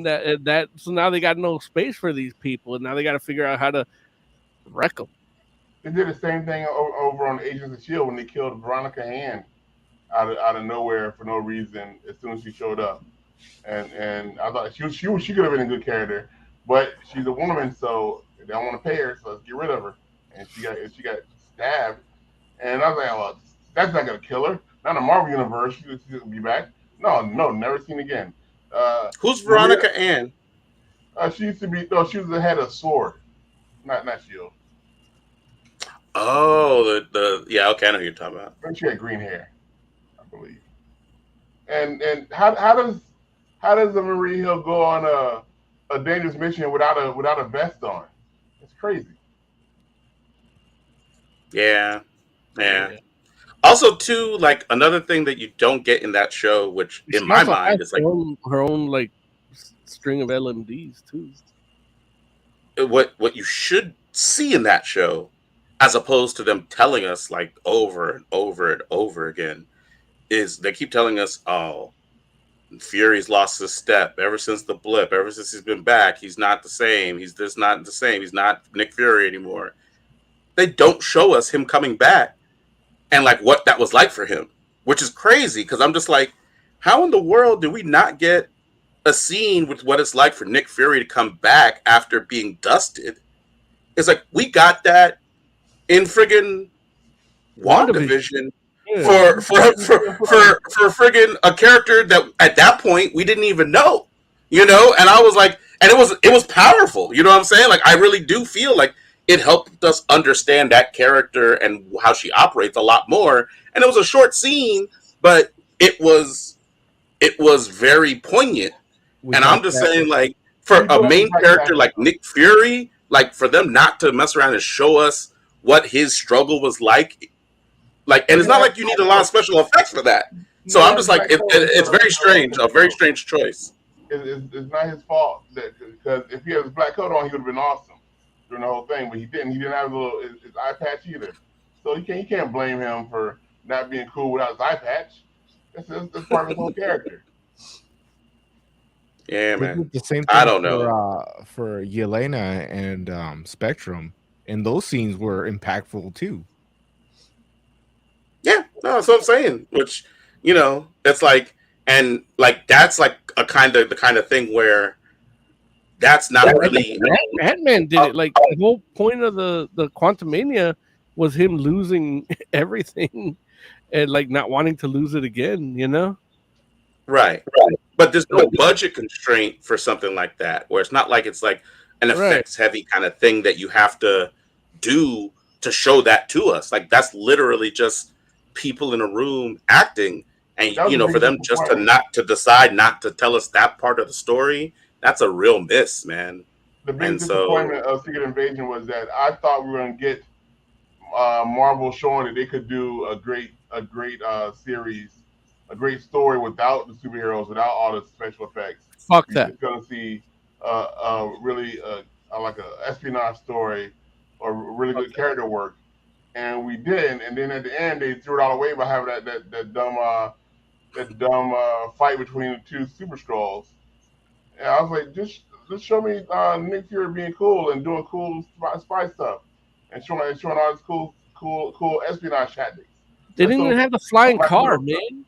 that so now they got no space for these people, and now they got to figure out how to wreck them. They did the same thing over on Agents of S.H.I.E.L.D. when they killed Veronica Hand out of nowhere for no reason as soon as she showed up, and I thought she could have been a good character, but she's a woman, so they don't want to pay her, so let's get rid of her. And she got stabbed, and I was like, "Well, that's not gonna kill her. Not in the Marvel universe. She'll be back. No, never seen again." Who's Veronica Ann? She used to be. No, she was the head of S.W.O.R.D., not S.H.I.E.L.D. Oh, yeah. Okay, I know who you're talking about. And she had green hair, I believe. And how does the Maria Hill go on a dangerous mission without a vest on? It's crazy. Yeah. Also, too, like another thing that you don't get in that show, which in my mind is like her own like string of LMDs too. What you should see in that show, as opposed to them telling us like over and over and over again, is they keep telling us, "Oh, Fury's lost his step ever since the blip. Ever since he's been back, he's not the same. He's just not the same. He's not Nick Fury anymore." They don't show us him coming back and like what that was like for him, which is crazy because I'm just like, how in the world did we not get a scene with what it's like for Nick Fury to come back after being dusted? It's like we got that in friggin' WandaVision for friggin' a character that at that point we didn't even know, and I was like, and it was powerful, you know what I'm saying? Like I really do feel like it helped us understand that character and how she operates a lot more. And it was a short scene, but it was very poignant. And I'm just saying, like, for a main character like Nick Fury, like for them not to mess around and show us what his struggle was like, and it's not like you need a lot of special effects for that. So I'm just like, it's very strange, a very strange choice. It's not his fault because if he had his black coat on, he would have been awesome during the whole thing, but he didn't. He didn't have his eye patch either, so you can't blame him for not being cool without his eye patch. That's part of his whole character. Yeah, man. The same thing I don't know for Yelena and Spectrum, and those scenes were impactful too. Yeah, No, that's what I'm saying. Which, it's like, and like that's like the kind of thing where that's not really. Ant-Man did it. Like the whole point of the Quantumania was him losing everything and like not wanting to lose it again. Right. But there's no budget constraint for something like that, where it's not like it's like an effects heavy kind of thing that you have to do to show that to us. Like that's literally just people in a room acting, and for them just to decide not to tell us that part of the story, that's a real miss, man. The big disappointment of Secret Invasion was that I thought we were going to get Marvel showing that they could do a great series, a great story without the superheroes, without all the special effects. Fuck that. You're going to see really like an espionage story or really good character work, and we didn't. And then at the end, they threw it all away by having that dumb fight between the two Super Skrulls. And I was like, just show me Nick Fury being cool and doing cool spy stuff, and showing all this cool espionage tactics. They didn't even have the flying car, man.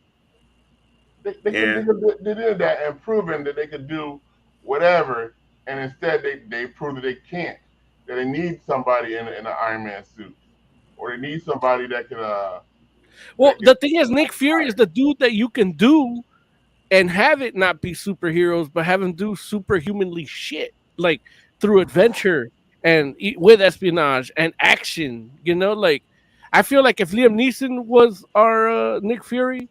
They did that and proven that they could do whatever, and instead they proved that they can't. That they need somebody in an Iron Man suit, or they need somebody that can. Well, the thing is, Nick Fury is the dude that you can do and have it not be superheroes, but have him do superhumanly shit, like through adventure and with espionage and action. Like I feel like if Liam Neeson was our Nick Fury,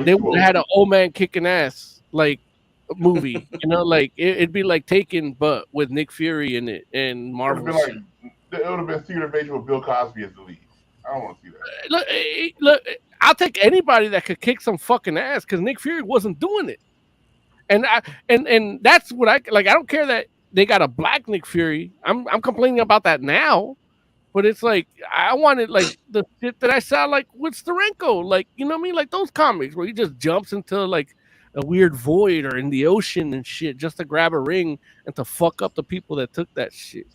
they would have had an old man kicking ass like movie. Like it'd be like Taken, but with Nick Fury in it and Marvel. It would have been Secret Invasion with Bill Cosby as the lead. I don't want to see that. Look, I'll take anybody that could kick some fucking ass because Nick Fury wasn't doing it, and that's what I like. I don't care that they got a black Nick Fury. I'm complaining about that now, but it's like I wanted like the shit that I saw like with Steranko, like what I mean, like those comics where he just jumps into like a weird void or in the ocean and shit just to grab a ring and to fuck up the people that took that shit.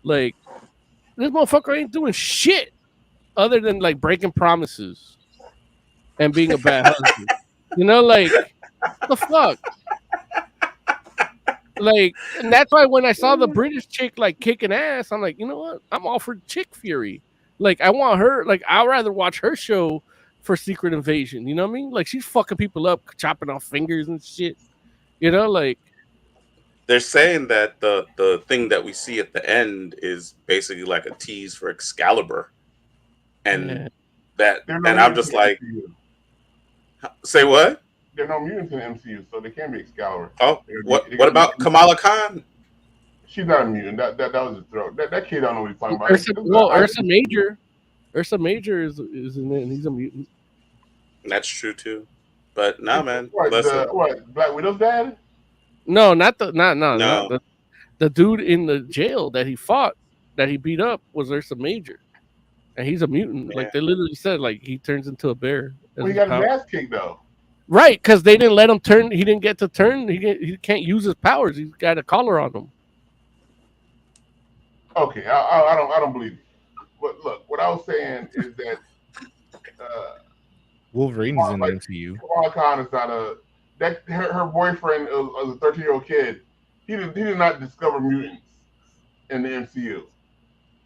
Like this motherfucker ain't doing shit other than like breaking promises and being a bad husband. Like what the fuck? Like, and that's why when I saw the British chick like kicking ass, I'm like, you know what? I'm all for Chick Fury. Like, I want her. Like, I'd rather watch her show for Secret Invasion. You know what I mean? Like, she's fucking people up, chopping off fingers and shit. Like. They're saying that the thing that we see at the end is basically like a tease for Excalibur, and I'm just like, say what? There are no mutants in the MCU, so they can't be Excalibur. Oh, what about Kamala Khan? She's not a mutant. That was a throat. That kid don't know what he's talking about. Ursa Major is in it, and he's a mutant. That's true too. But nah, man. What Black Widow's dad? No, not the dude in the jail that he fought, that he beat up was Ursa Major, and he's a mutant. Yeah. Like they literally said, like he turns into a bear. Well, he got his ass kicked though. Right, because they didn't let him turn. He didn't get to turn. He can't use his powers. He's got a collar on him. Okay, I don't believe it. But look, what I was saying is that Wolverine is in the MCU. Kamala Khan is not her boyfriend was a 13-year-old kid. He did not discover mutants in the MCU.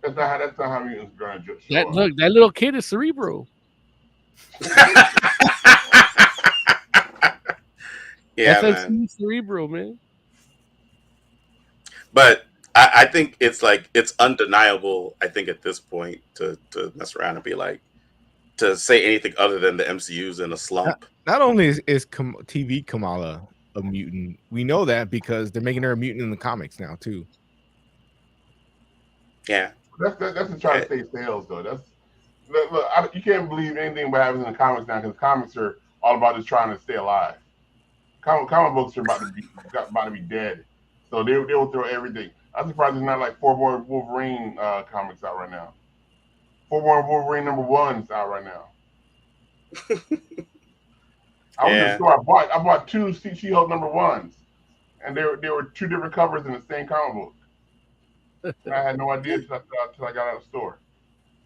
That's not how mutants are going to show up. Look, that little kid is Cerebro. Yeah, that's man. Cerebro, man. But I think it's like it's undeniable. I think at this point to mess around and be like to say anything other than the MCU's in a slump. Not only is TV Kamala a mutant, we know that because they're making her a mutant in the comics now too. Yeah, that's to try to stay sales though. Look, you can't believe anything about happens in the comics now because comics are all about just trying to stay alive. Comic books are about to be dead, so they will throw everything. I'm surprised there's not like 4-Born Wolverine comics out right now. 4-Born Wolverine #1's out right now. I was in the store. I bought 2 She-Hulk #1s, and they were 2 different covers in the same comic book. And I had no idea until I got out of the store.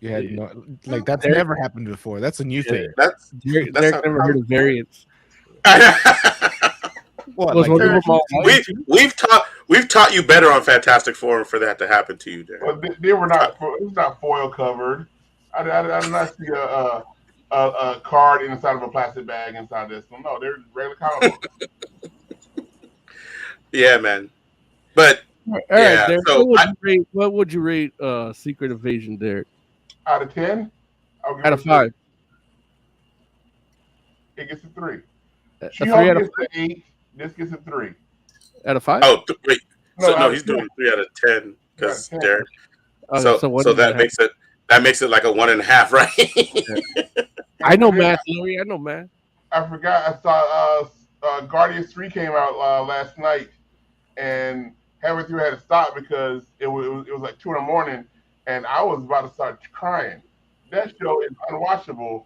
You had no, like that's never happened before. That's a new thing. That's Derek how- never heard of variants. What? Was Like one of them all we've taught you better on Fantastic Forum for that to happen to you, Derek. Well, they were not. It was not foil covered. I did not see a card inside of a plastic bag inside this one. No, they're regular comic books. Yeah, man. But All right, yeah, Derek, so what would you rate Secret Invasion, Derek? Out of 10, I'll give Out it of 5. It gets a 3. A She 3 out of gets an 8. This gets a 3. Out of 5? oh, wait. So out no, of he's 10. doing 3 out of 10 because 10. Derek. Okay, So what so did that makes it like a 1.5, right? I know math, Louis. I know math. I forgot. I saw Guardians 3 came out last night, and halfway through I had to stop because it was like 2 in the morning, and I was about to start crying. That show is unwatchable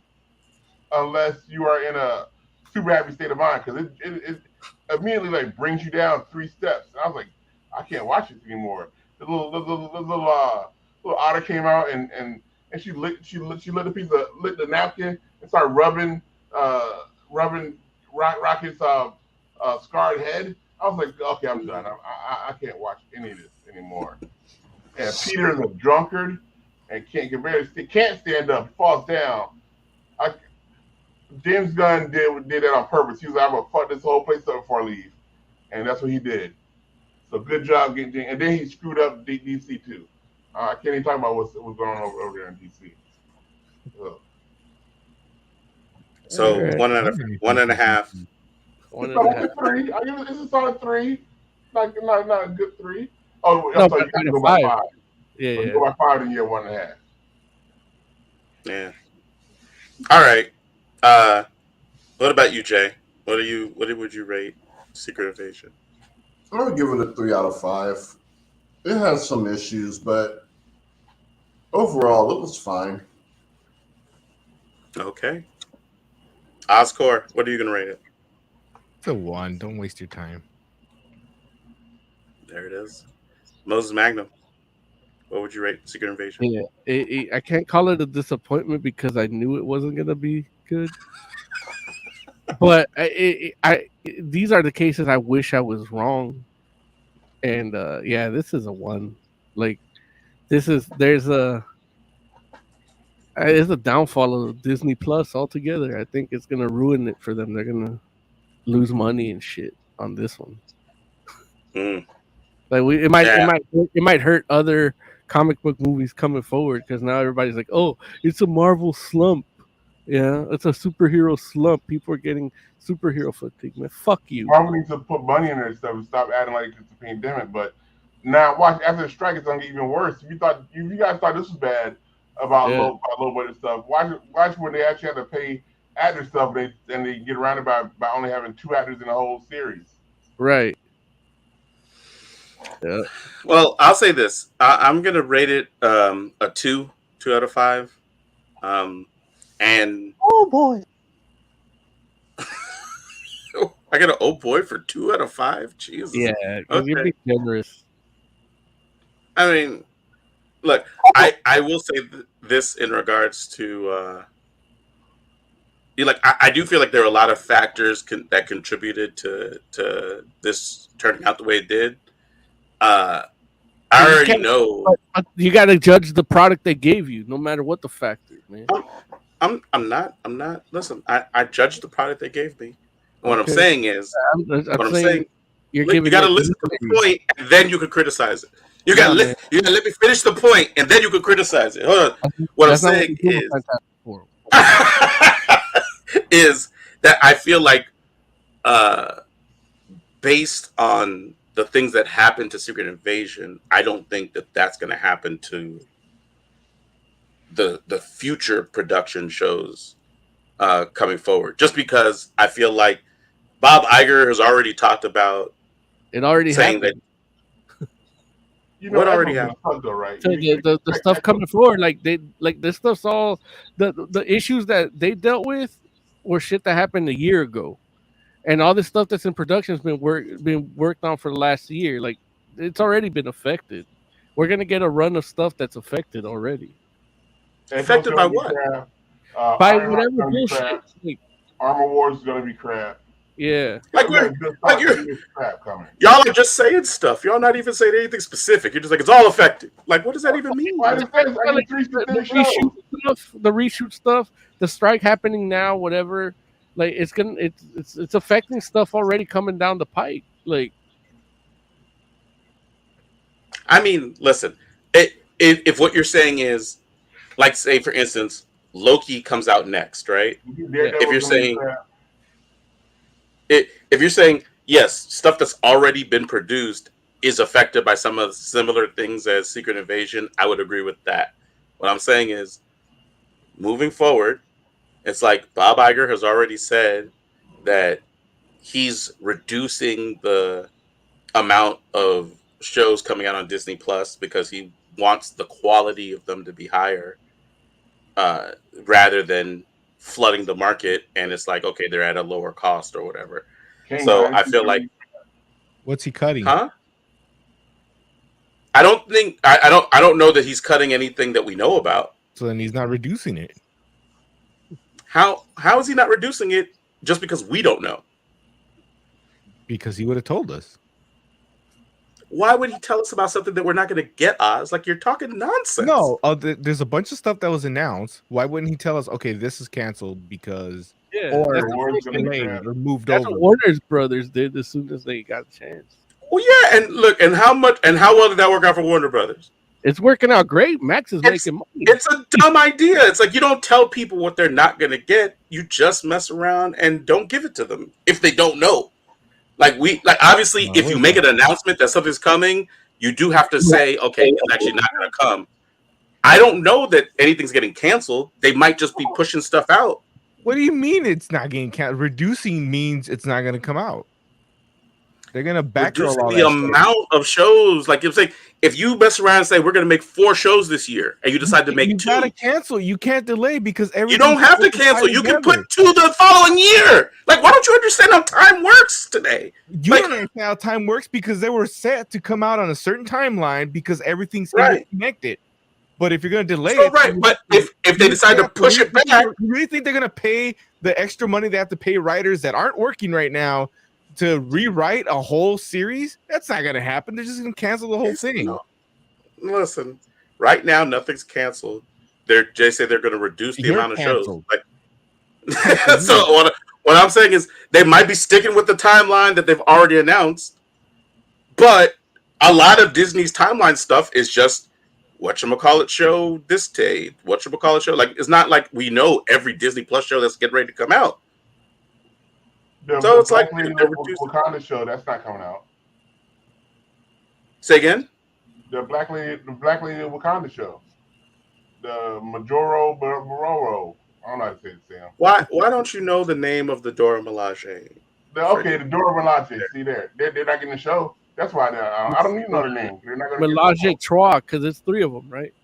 unless you are in a super happy state of mind, because it immediately like brings you down 3 steps. And I was like, I can't watch this anymore. The little otter came out and she lit the napkin and started rubbing Rocket's scarred head. I was like, okay, I'm done. I can't watch any of this anymore. And Peter is a drunkard and can't stand up, falls down. James Gunn did that on purpose. He was like, I'm gonna fuck this whole place up before I leave, and that's what he did. So good job getting. And then he screwed up DC too. I can't even talk about what's going on over there in DC. So Alright. 1.5. 1.5. It's a 3. I give it. It's a solid 3. Not a good 3. Oh, No, I'm sorry. but You got to out go of by 5. 5. Yeah, When yeah. you go by 5, then you're 1.5. Yeah. All right. What about you, Jay? What would you rate Secret Invasion? I would give it a 3 out of 5. It has some issues, but overall, it was fine. Okay. Oscar, what are you gonna rate it? It's a 1. Don't waste your time. There it is. Moses Magnum. What would you rate Secret Invasion? Yeah, I can't call it a disappointment because I knew it wasn't gonna be good. But these are the cases I wish I was wrong. And yeah, this is a 1. Like there's a downfall of Disney Plus altogether. I think it's gonna ruin it for them. They're gonna lose money and shit on this one. Mm. Like it might hurt other comic book movies coming forward because now everybody's like, oh, it's a Marvel slump. Yeah, it's a superhero slump. People are getting superhero fatigue. Man, fuck you. Marvel needs to put money in their stuff and stop acting like it's a pandemic. But now, watch after the strike, it's gonna get even worse. If you guys thought this was bad about low budget stuff, watch when they actually have to pay actor stuff, and they get around it by only having 2 actors in the whole series. Right. Yeah. Well, I'll say this. I'm gonna rate it a 2 out of 5. And oh boy, I got an oh boy for 2 out of 5. Jesus. Yeah, because you're being generous. I mean, look, I will say this in regards to I do feel like there are a lot of factors that contributed to this turning out the way it did. I already know. But you got to judge the product they gave you, no matter what the factor, man. I'm not. Listen, I judged the product they gave me. What I'm saying is, I'm saying you got to listen to the point, and then you can criticize it. You got to let me finish the point, and then you can criticize it. Hold on. What I'm saying is that I feel like, based on the things that happened to Secret Invasion, I don't think that that's going to happen to the future production shows coming forward. Just because I feel like Bob Iger has already talked about it already saying happened. You know, what already happened? Though, right? So the stuff coming forward, like this stuff's all the issues that they dealt with were shit that happened a year ago. And all this stuff that's in production has been worked on for the last year. Like it's already been affected. We're gonna get a run of stuff that's affected already. Affected by what? By Ironheart's whatever gonna be bullshit. crap. Like, Armor Wars is gonna be crap. yeah. Like We got we're, good like you're, serious crap coming. y'all are just saying stuff. Y'all not even saying anything specific. You're just like, it's all affected. Like, what does that even mean? Why I just said it's like Like, 3 the specific shows. reshoot stuff, the strike happening now, whatever. Like it's affecting stuff already coming down the pipe. Like, I mean, listen, if what you're saying is, like, say, for instance, Loki comes out next, right? If you're saying, if you're saying, yes, stuff that's already been produced is affected by some of the similar things as Secret Invasion, I would agree with that. What I'm saying is, moving forward, it's like Bob Iger has already said that he's reducing the amount of shows coming out on Disney Plus because he wants the quality of them to be higher, rather than flooding the market. And it's like, okay, they're at a lower cost or whatever. So I feel like, What's he cutting? huh? I don't think I don't know that he's cutting anything that we know about. So then he's not reducing it. How is he not reducing it just because we don't know? Because he would have told us. Why would he tell us about something that we're not going to get, Oz? Like, you're talking nonsense. No, there's a bunch of stuff that was announced. Why wouldn't he tell us, okay, this is canceled because yeah, or that's Wars gonna be delayed crap. or moved what over? Warner's Brothers did as soon as they got a chance. Well, yeah, and look, and how well did that work out for Warner Brothers? It's working out great. Max is making money. It's a dumb idea. It's like, you don't tell people what they're not going to get. You just mess around and don't give it to them if they don't know. Like, obviously, if you make an announcement that something's coming, you do have to say, okay, it's actually not going to come. I don't know that anything's getting canceled. They might just be pushing stuff out. What do you mean it's not getting canceled? Reducing means it's not going to come out. They're going to backroll all Reducing that the stuff. amount of shows. Like, if you mess around and say, we're going to make 4 shows this year, and you decide to make You 2, gotta cancel. You can't delay because you everything. don't have to cancel. You can put 2 the following year. Like, why don't you understand how time works today? You Like, don't understand how time works because they were set to come out on a certain timeline because everything's Right. connected. But if you're going to delay so, it, right. But if they decide to push it back, you really think they're going to pay the extra money they have to pay writers that aren't working right now to rewrite a whole series? That's not going to happen. They're just going to cancel the whole thing. No. Listen, right now nothing's canceled. They say they're going to reduce the You're amount of canceled. shows. Like, so what I'm saying is they might be sticking with the timeline that they've already announced, but a lot of Disney's timeline stuff is just whatchamacallit show this day, whatchamacallit show. Like, it's not like we know every Disney Plus show that's getting ready to come out. So it's like Black Lady they're reducing. Wakanda show that's not coming out. Say again. The Black Lady Wakanda show. The Majoro Baroro. I don't know how to say it, Sam. Why don't you know the name of the Dora Milaje? The Dora Milaje. See there, they're not getting the show. That's why I don't need another name. They're not going to Melage Trois, because it's 3 of them, right?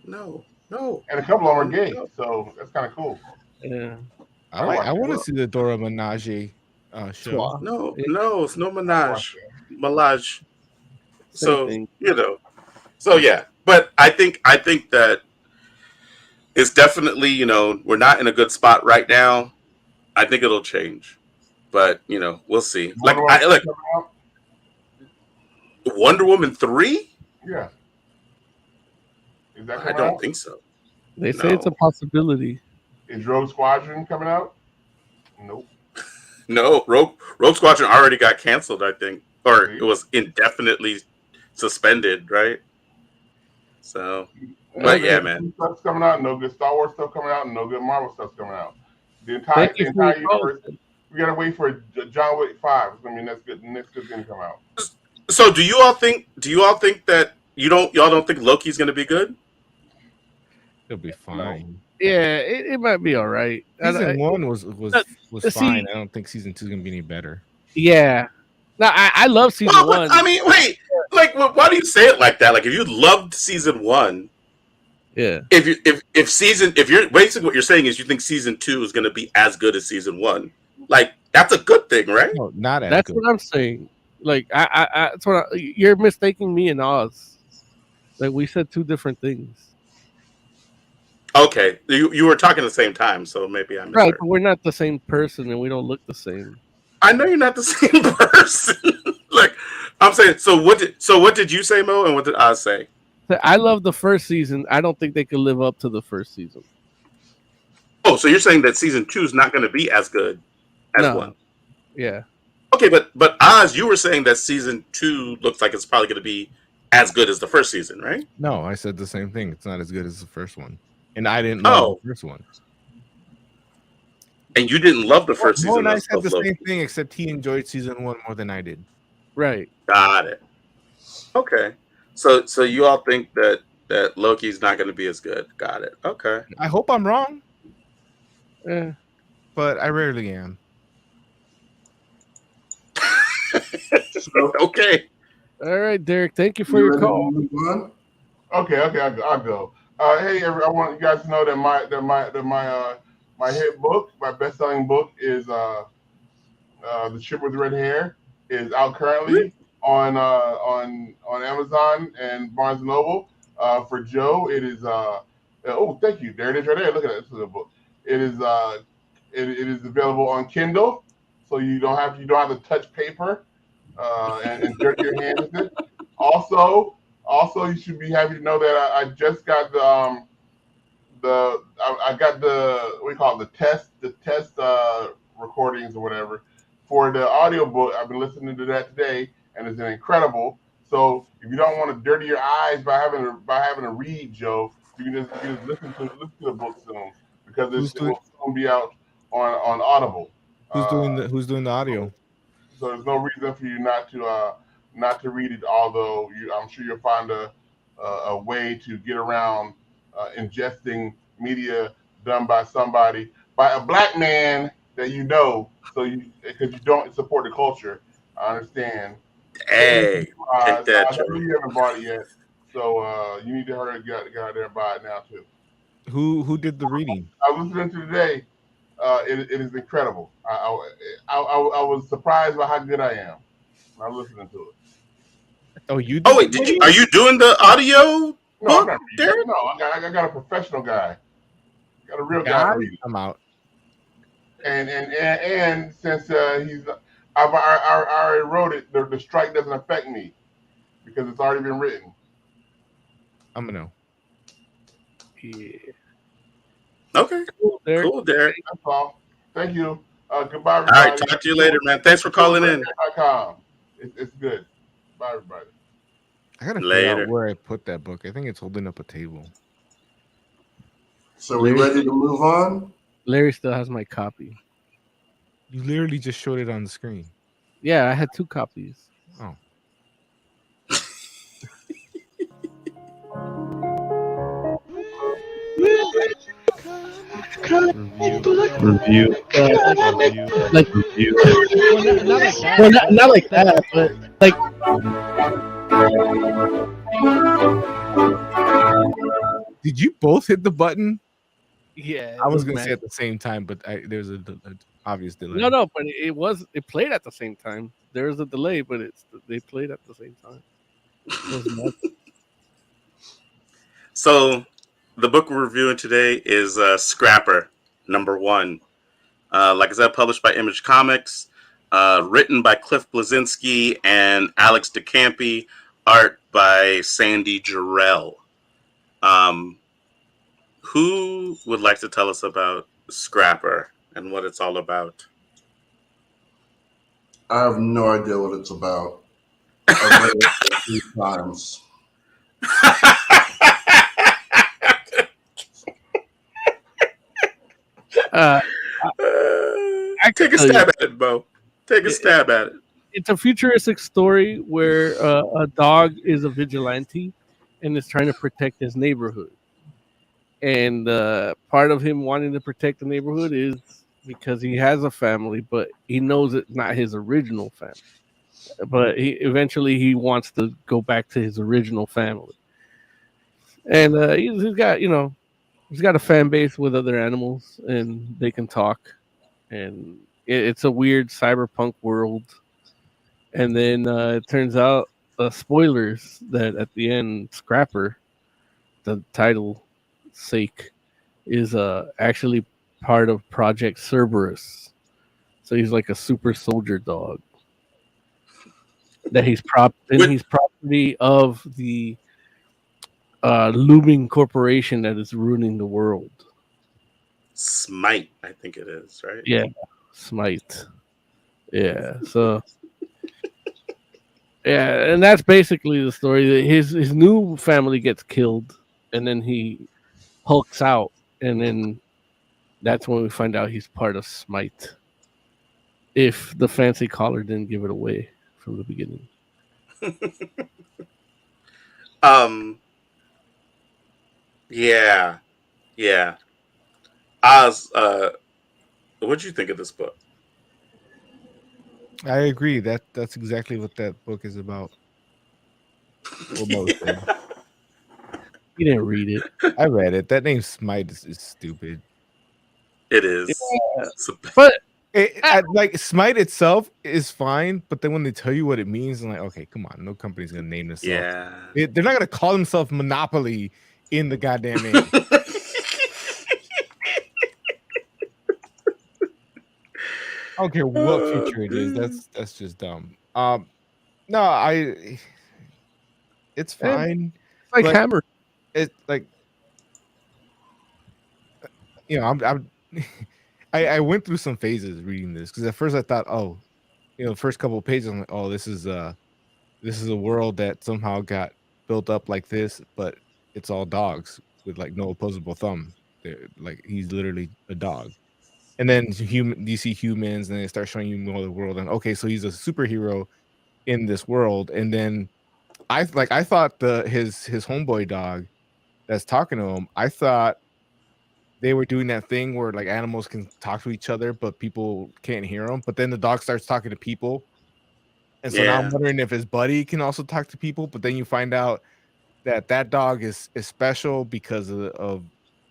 No. And a couple of them are gay, so that's kind of cool. Yeah. I want to see the Dora Milaje show. No, it's no Milage. So thing. So yeah, but I think that it's definitely, we're not in a good spot right now. I think it'll change, but we'll see. Like, Wonder Woman 3? Yeah. Is that I coming don't out? think so. They say it's a possibility. Is Rogue Squadron coming out? Nope. No, Rogue Squadron already got canceled, I think, or it was indefinitely suspended, right? So, but yeah, man. Stuff's coming out. No good Star Wars stuff coming out. And no good Marvel stuff's coming out. The entire universe. We gotta wait for John Wick 5. I mean, that's good. Next good's gonna come out. So, do you all think that y'all don't think Loki's gonna be good? It'll be fine. Yeah, it might be all right. Season 1 was see, fine. I don't think season 2 is gonna be any better. Yeah. No, I love season 1. I mean, wait. Like, why do you say it like that? Like, if you loved season 1, yeah. If you're basically what you're saying is you think season 2 is going to be as good as season 1, like that's a good thing, right? No, not as That's good. what I'm saying. Like, that's what you're mistaking me and Oz. Like, we said 2 different things. Okay, you were talking at the same time, so maybe I Right, misheard. but we're not the same person, and we don't look the same. I know you're not the same person. Like I'm saying, so what did you say, Mo, and what did I say? I love the first season. I don't think they could live up to the first season. Oh, so you're saying that season 2 is not going to be as good as No. 1? Yeah. Okay, but Oz, you were saying that season 2 looks like it's probably going to be as good as the first season, right? No, I said the same thing. It's not as good as the first one, and I didn't love the first one. And you didn't love the first Mo season and I of said the Loki. same thing, except he enjoyed season 1 more than I did. Right. Got it. Okay. So you all think that Loki's not going to be as good. Got it. Okay. I hope I'm wrong, Eh. but I rarely am. Okay. All right, Derek. Thank you for your call. Okay, I'll go. Hey, I want you guys to know that my hit book, my best-selling book, is The Ship with Red Hair, is out currently on Amazon and Barnes and Noble. For Joe, it is oh, thank you. There it is right there. Look at that. This is a book. It is it is available on Kindle, so you don't have to touch paper and dirt your hands with it. Also, you should be happy to know that I just got I got the what do you call it, the test recordings or whatever for the audiobook. I've been listening to that today, and it's incredible. So if you don't want to dirty your eyes by having to read, Joe, you can just listen to the book soon, because it will soon be out on Audible. Who's doing the audio? So there's no reason for you not to read it. Although I'm sure you'll find a way to get around ingesting media done by a black man that you know. So because you don't support the culture, I understand. Hey, take that, I Joe. know you haven't bought it yet, so you need to hurry and get out there and buy it now too. Who did the reading? I was listening to today. It is incredible. I was surprised by how good I am. I'm listening to it. Oh, you? Oh wait, are you doing the audio book, Derek? No, I got a professional guy. Got a real guy reading. I'm out. And since I already wrote it, the strike doesn't affect me because it's already been written. I'm gonna know. Yeah. Okay. Cool, Derek. Cool, Derek. That's all. Thank you. Goodbye, everybody. All right, talk to you later, man. Thanks for calling in. It's good. Bye, everybody. I gotta figure out where I put that book. I think it's holding up a table. So we ready to move on? Larry still has my copy. You literally just showed it on the screen. Yeah, I had 2 copies. Oh. Review. Like review. Well, not like that, but like. Did you both hit the button? Yeah, I was gonna say at the same time, but there's an obvious delay. No, but it played at the same time. There was a delay, but they played at the same time. So, the book we're reviewing today is Scrapper, #1. Like I said, published by Image Comics, written by Cliff Bleszinski and Alex DeCampi, art by Sandy Jarrell. Who would like to tell us about Scrapper and what it's all about? I have no idea what it's about. I've read it 3 times. Take a stab at it, Bo. Take a stab at it. It's a futuristic story where a dog is a vigilante and is trying to protect his neighborhood. And part of him wanting to protect the neighborhood is because he has a family, but he knows it's not his original family. But eventually he wants to go back to his original family. And he's got a fan base with other animals, and they can talk. And it's a weird cyberpunk world. And then it turns out, spoilers, that at the end, Scrapper, the title sake, is actually part of Project Cerberus. So he's like a super soldier dog. That he's property of the looming corporation that is ruining the world. Smite, I think it is, right? Yeah, Smite. Yeah, so yeah, and that's basically the story. His new family gets killed, and then he hulks out, and then that's when we find out he's part of Smite. If the fancy collar didn't give it away from the beginning. Yeah. Oz, what'd you think of this book? I agree. That's exactly what that book is about. Almost. You didn't read it. I read it. That name Smite is stupid. It is. Yeah. But like Smite itself is fine, but then when they tell you what it means, I'm like, okay, come on, no company's gonna name this. Yeah. They're not gonna call themselves Monopoly in the goddamn name. I don't care what feature it is. That's just dumb. No, it's fine. It's like Hammer. It's like, you know, I went through some phases reading this because at first I thought, oh, you know, the first couple of pages, I'm like, oh, this is a world that somehow got built up like this, but it's all dogs with like no opposable thumb. Like he's literally a dog. And then you see humans, and they start showing you more of the world. And okay, so he's a superhero in this world. And then I thought his homeboy dog that's talking to him, I thought they were doing that thing where like animals can talk to each other, but people can't hear them. But then the dog starts talking to people, and so now I'm wondering if his buddy can also talk to people. But then you find out that dog is special because of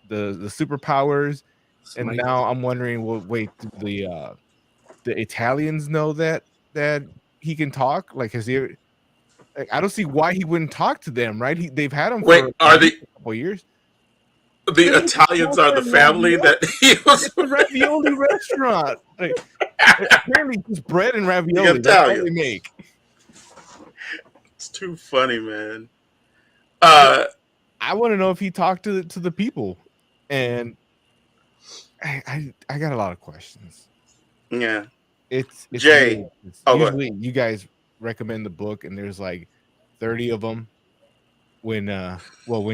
the superpowers. And now I'm wondering, well, wait, the Italians know that he can talk? Like, has he? Like, I don't see why he wouldn't talk to them, right? They've had him for a couple years. The Italians are the family that he was. It's a ravioli restaurant. Like, apparently, just bread and ravioli. That's all they make. It's too funny, man. I want to know if he talked to the people, and I got a lot of questions. Yeah, it's Jay. Usually, you guys recommend the book, and there's like 30 of them. When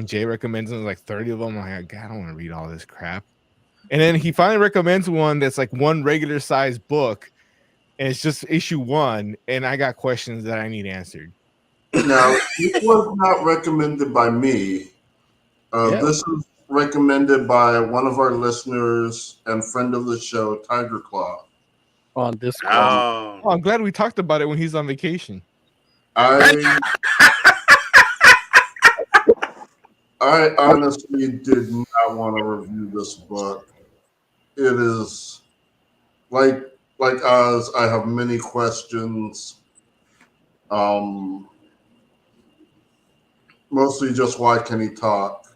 Jay recommends them, like 30 of them, I'm like, God, I don't want to read all this crap. And then he finally recommends one that's like one regular sized book, and it's just issue 1, and I got questions that I need answered. Now, this was not recommended by me. This is recommended by one of our listeners and friend of the show, Tiger Claw. On this Oh, I'm glad we talked about it when he's on vacation. I honestly did not want to review this book. It is like Oz, I have many questions. Mostly just why can he talk?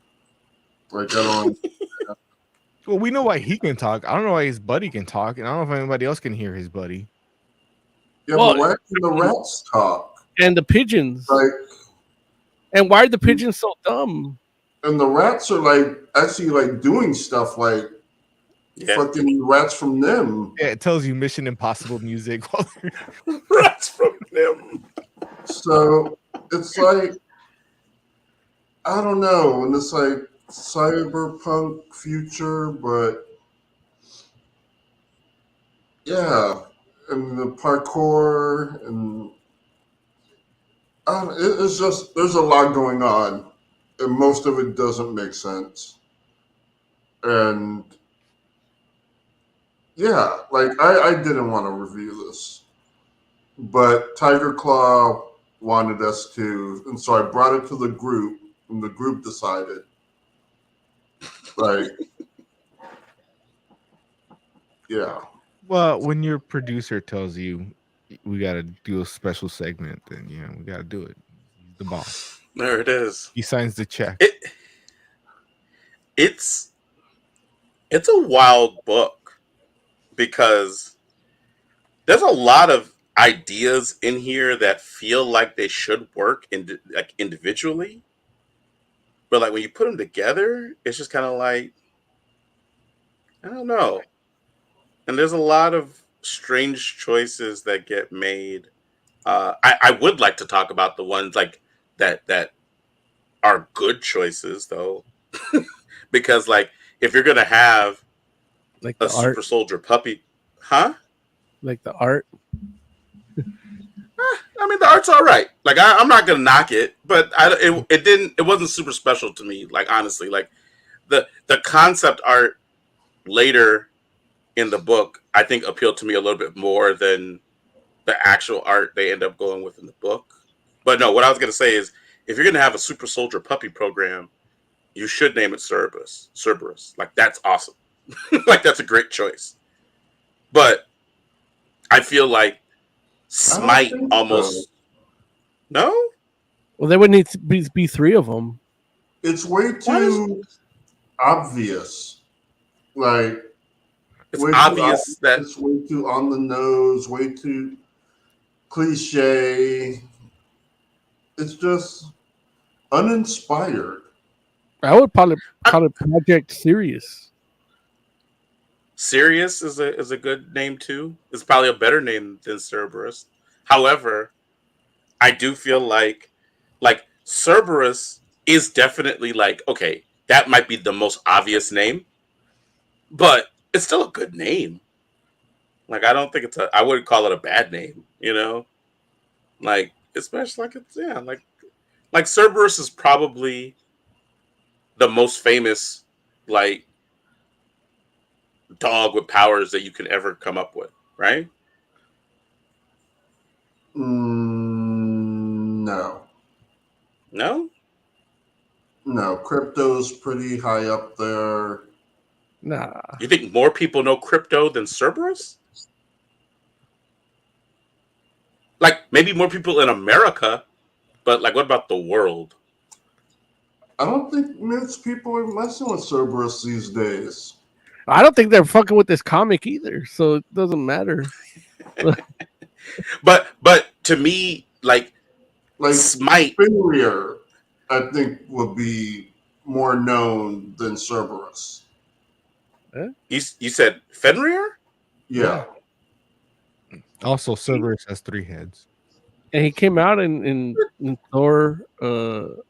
Like, I don't. Well, we know why he can talk. I don't know why his buddy can talk, and I don't know if anybody else can hear his buddy. Yeah, but why can the rats talk? And the pigeons. Like, and why are the pigeons so dumb? And the rats are like actually like doing stuff like fucking rats from them. Yeah, it tells you Mission Impossible music. Rats from them. So it's like, I don't know, and it's like cyberpunk future, but yeah, and the parkour, and it's just, there's a lot going on, and most of it doesn't make sense. And yeah, like I didn't want to review this, but Tiger Claw wanted us to, and so I brought it to the group, and the group decided, like, yeah. Well, when your producer tells you we got to do a special segment, then we got to do it. He's the boss. There it is. He signs the check. It's It's a wild book because there's a lot of ideas in here that feel like they should work like individually, but like when you put them together, it's just kind of like I don't know. And there's a lot of strange choices that get made. I would like to talk about the ones like that are good choices though, because like if you're gonna have Like a the art, super soldier puppy, huh? like the art. I mean, the art's all right. Like, I'm not gonna knock it, but it wasn't super special to me. Like, honestly, like the concept art later in the book, I think appealed to me a little bit more than the actual art they end up going with in the book. But no, what I was gonna say is, if you're gonna have a super soldier puppy program, you should name it Cerberus. Cerberus, like that's awesome. Like that's a great choice. But I feel like Smite almost no. Well, there would need to be 3 of them. It's way too obvious. Like it's obvious that it's way too on the nose, way too cliche. It's just uninspired. I would probably call it Project Sirius. Sirius is a good name too. It's probably a better name than Cerberus. However, I do feel like Cerberus is definitely like, okay, that might be the most obvious name, but it's still a good name. Like I don't think I wouldn't call it a bad name, you know? Like especially like it's like Cerberus is probably the most famous like dog with powers that you can ever come up with, right? No. No? No, Crypto's pretty high up there. Nah. You think more people know Crypto than Cerberus? Like maybe more people in America, but like what about the world? I don't think most people are messing with Cerberus these days. I don't think they're fucking with this comic either, so it doesn't matter. But to me, like Smite, Fenrir, I think would be more known than Cerberus. Huh? You said Fenrir? Yeah. Also, Cerberus has 3 heads. And he came out in Thor, the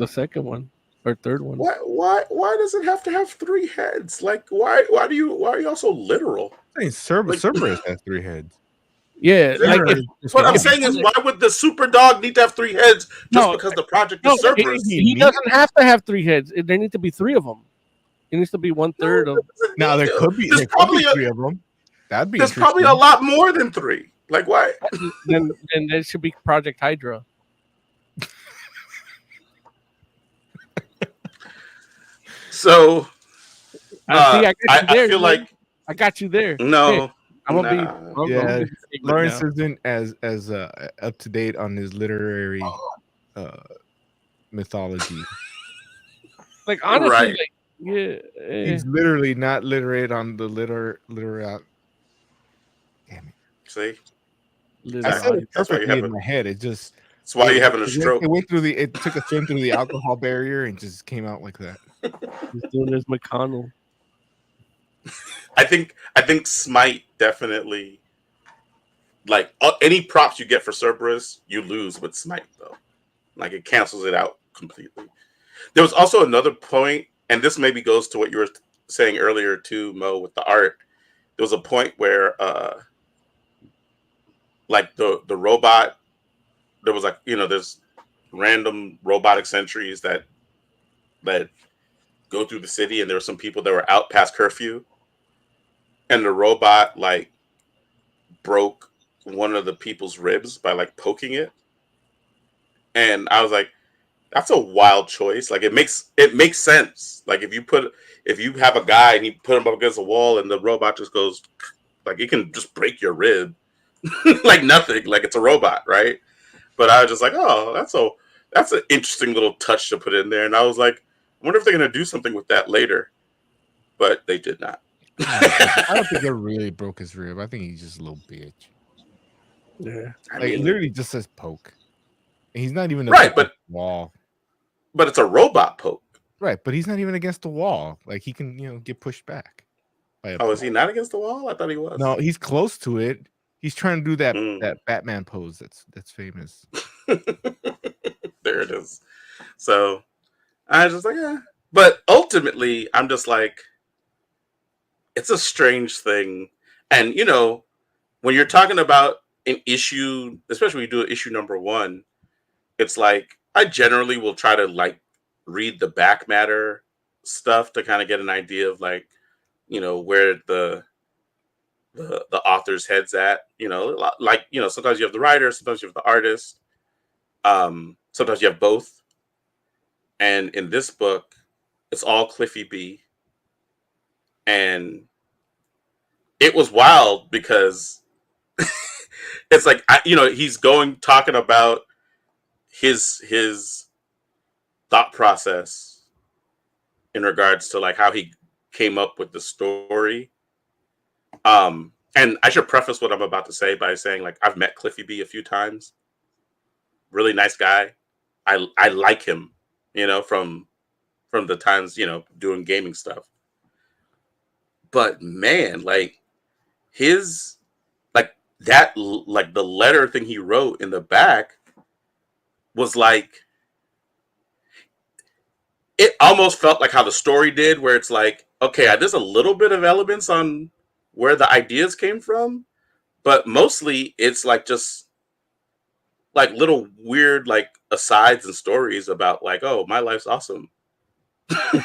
second one or third one. Why does it have to have 3 heads? Like why are you all so literal? I mean, Cerberus has 3 heads. Yeah, like what I'm saying is, why would the super dog need to have 3 heads just because the project is Cerberus? He doesn't have to have 3 heads. There need to be 3 of them. It needs to be 1/3 of. Now there could be 3 of them. That'd be. There's probably a lot more than 3. Like why? then there should be Project Hydra. So I feel like I got you there. No, hey, I'm gonna be. Yeah, Lawrence isn't as up to date on his literary mythology. Like honestly, right. He's literally not literate on the literal. Damn it! See, I said it perfectly in my head. It just. That's why you're having a stroke. It took a swim through the alcohol barrier and just came out like that. He's doing his McConnell. I think Smite definitely, like any props you get for Cerberus, you lose with Smite though. Like it cancels it out completely. There was also another point, and this maybe goes to what you were saying earlier too, Mo, with the art. There was a point where like the robot, there was like, there's random robotic sentries that go through the city, and there were some people that were out past curfew, and the robot like broke one of the people's ribs by like poking it. And I was like, that's a wild choice. Like it makes sense. Like if you have a guy and you put him up against a wall and the robot just goes, like it can just break your rib like nothing. Like it's a robot, right? But I was just like, oh, that's an interesting little touch to put in there. And I was like, I wonder if they're gonna do something with that later. but they did not. I don't think it really broke his rib. I think he's just a little bitch. Yeah, Like it literally just says poke. And he's not even right, but wall. But it's a robot poke. Right, but he's not even against the wall. Like he can, get pushed back. Is he not against the wall? I thought he was. No, he's close to it. He's trying to do that Batman pose that's famous. There it is. So I was just like, yeah. But ultimately, I'm just like, it's a strange thing. And when you're talking about an issue, especially when you do an issue number 1, it's like I generally will try to like read the back matter stuff to kind of get an idea of like, where the author's head's at. Sometimes you have the writer, sometimes you have the artist, sometimes you have both. And in this book, it's all Cliffy B. And it was wild because it's like he's talking about his thought process in regards to like how he came up with the story. And I should preface what I'm about to say by saying like I've met Cliffy B a few times. Really nice guy. I like him, from the times, doing gaming stuff. But man, like his like that like the letter thing he wrote in the back was like it almost felt like how the story did, where it's like, okay, there's a little bit of elements on where the ideas came from, but mostly it's like just like little weird like asides and stories about like, oh, my life's awesome. and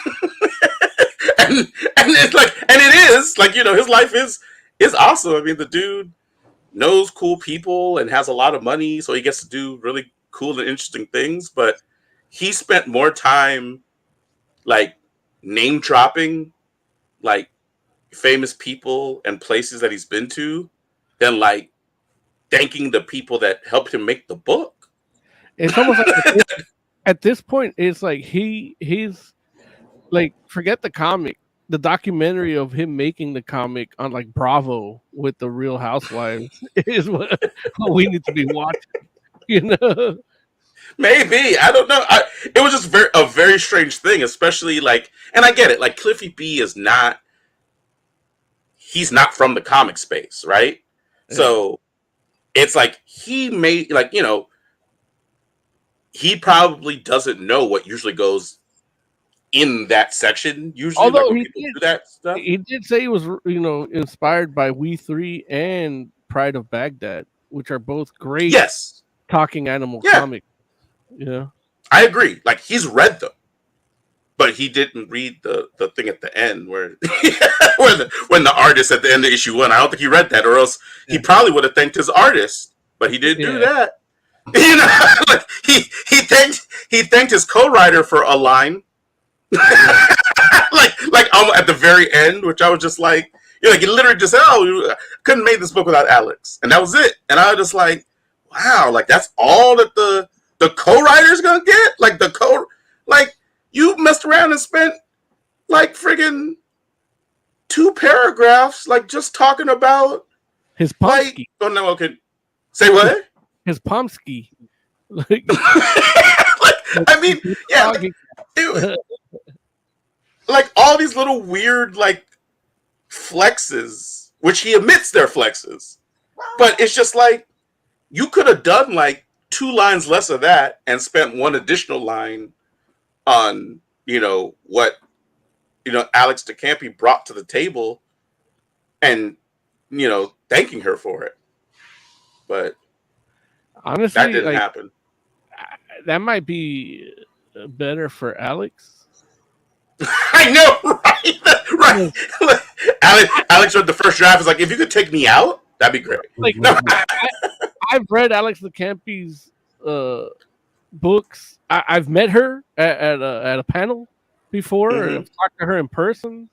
it's like, and it is like, his life is awesome. I mean, the dude knows cool people and has a lot of money, so he gets to do really cool and interesting things, but he spent more time like name dropping like famous people and places that he's been to than like thanking the people that helped him make the book. It's almost like at this point, it's like he's like, forget the comic, the documentary of him making the comic on like Bravo with the Real Housewives is what we need to be watching. Maybe, I don't know. It was just a very strange thing, especially like, and I get it. Like Cliffy B he's not from the comic space, right? Yeah. So it's like he made like he probably doesn't know what usually goes in that section. Usually, although like, do that stuff. He did say he was inspired by We 3 and Pride of Baghdad, which are both great. Yes. Talking animal comics. Yeah, I agree. Like he's read them, but he didn't read the thing at the end where when the artist at the end of issue 1. I don't think he read that, or else he probably would have thanked his artist, but he didn't do that. Like he thanked his co-writer for a line, like at the very end, which I was just like, he literally just said, "Oh, couldn't make this book without Alex," and that was it. And I was just like, wow, like that's all that the co-writer's gonna get? Like you messed around and spent like friggin' 2 paragraphs like just talking about his Pomsky. Like, oh no, okay. Say what? His Pomsky. Like, I mean, yeah, like all these little weird like flexes, which he admits they're flexes, but it's just like you could have done like 2 lines less of that and spent 1 additional line on what Alex de Campi brought to the table and thanking her for it. But honestly, that didn't happen. That might be better for Alex. I know, right? Alex read the first draft. Is like, if you could take me out, that'd be great. Like, no. I've read Alex de Campi's books. I've met her at a panel before. Mm-hmm. I've talked to her in person,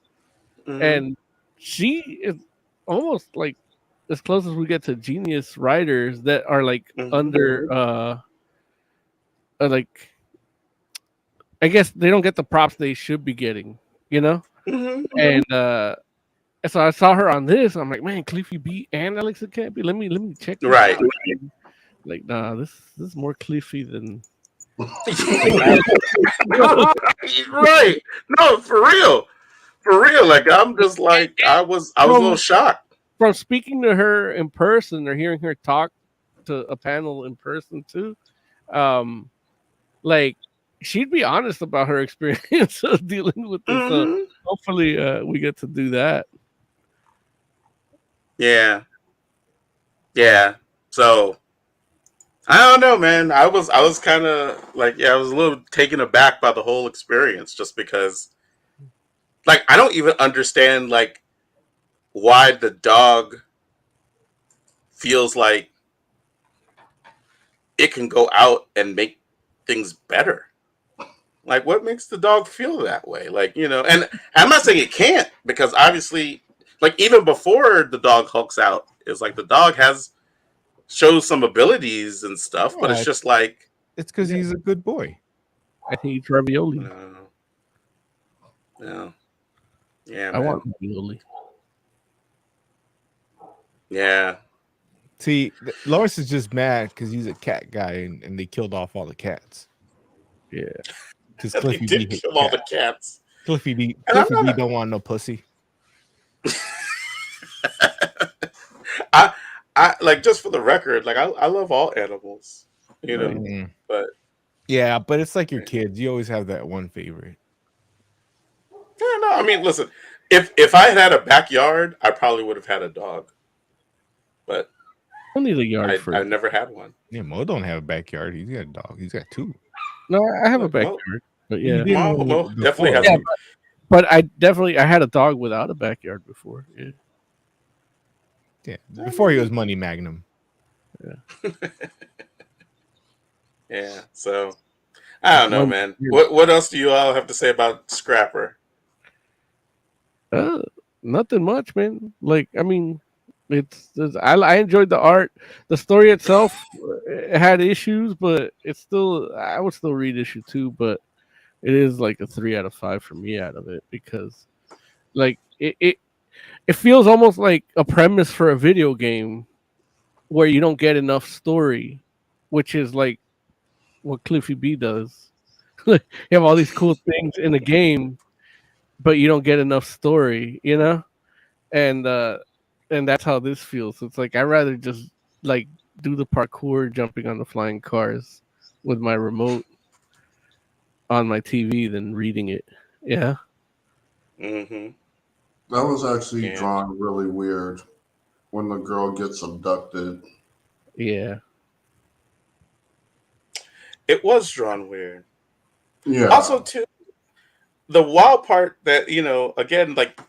and she is almost like as close as we get to genius writers that are like under like, I guess they don't get the props they should be getting. And so I saw her on this. I'm like, man, Cliffy B and Alexa Campy. Let me check this Right. out. Like, nah, this is more Cliffy than. Right. No, for real. Like I'm just like I was a little shocked. From speaking to her in person or hearing her talk to a panel in person too, like she'd be honest about her experience of dealing with this. So hopefully we get to do that. Yeah. So I don't know, man. I was kind of like, I was a little taken aback by the whole experience, just because, like, I don't even understand like why the dog feels like it can go out and make things better. Like, what makes the dog feel that way? Like, and I'm not saying it can't, because obviously, like, even before the dog hulks out, it's like the dog shows some abilities and stuff, but it's just like, it's because he's a good boy. I think eats ravioli. No. Yeah, I want ravioli. Yeah. See, Lawrence is just mad because he's a cat guy and they killed off all the cats. Yeah. Because They Cliffy did B kill all the cats. Cliffy B don't want no pussy. I like, just for the record, like I love all animals, but yeah, but it's like your kids. You always have that one favorite. yeah, no, I mean, listen, if I had a backyard, I probably would have had a dog, but I need a yard for I never had one. Yeah, Mo don't have a backyard. He's got a dog. He's got two. No, I have a backyard, but yeah, Mo definitely has. Yeah, but I had a dog without a backyard before. Yeah, before he was Money Magnum. Yeah. Yeah. So I don't know, man. What else do you all have to say about Scrapper? Nothing much, man. Like, I mean, I enjoyed the art. The story itself had issues, but I would still read issue 2, but it is like a 3 out of 5 for me out of it, because like it feels almost like a premise for a video game where you don't get enough story, which is like what Cliffy B does. You have all these cool things in the game, but you don't get enough story, and that's how this feels. It's like I'd rather just like do the parkour jumping on the flying cars with my remote on my TV than reading it. Yeah. Mm-hmm. That was actually drawn really weird when the girl gets abducted. Yeah. It was drawn weird. Yeah. Also, too, the wild part that, again, like,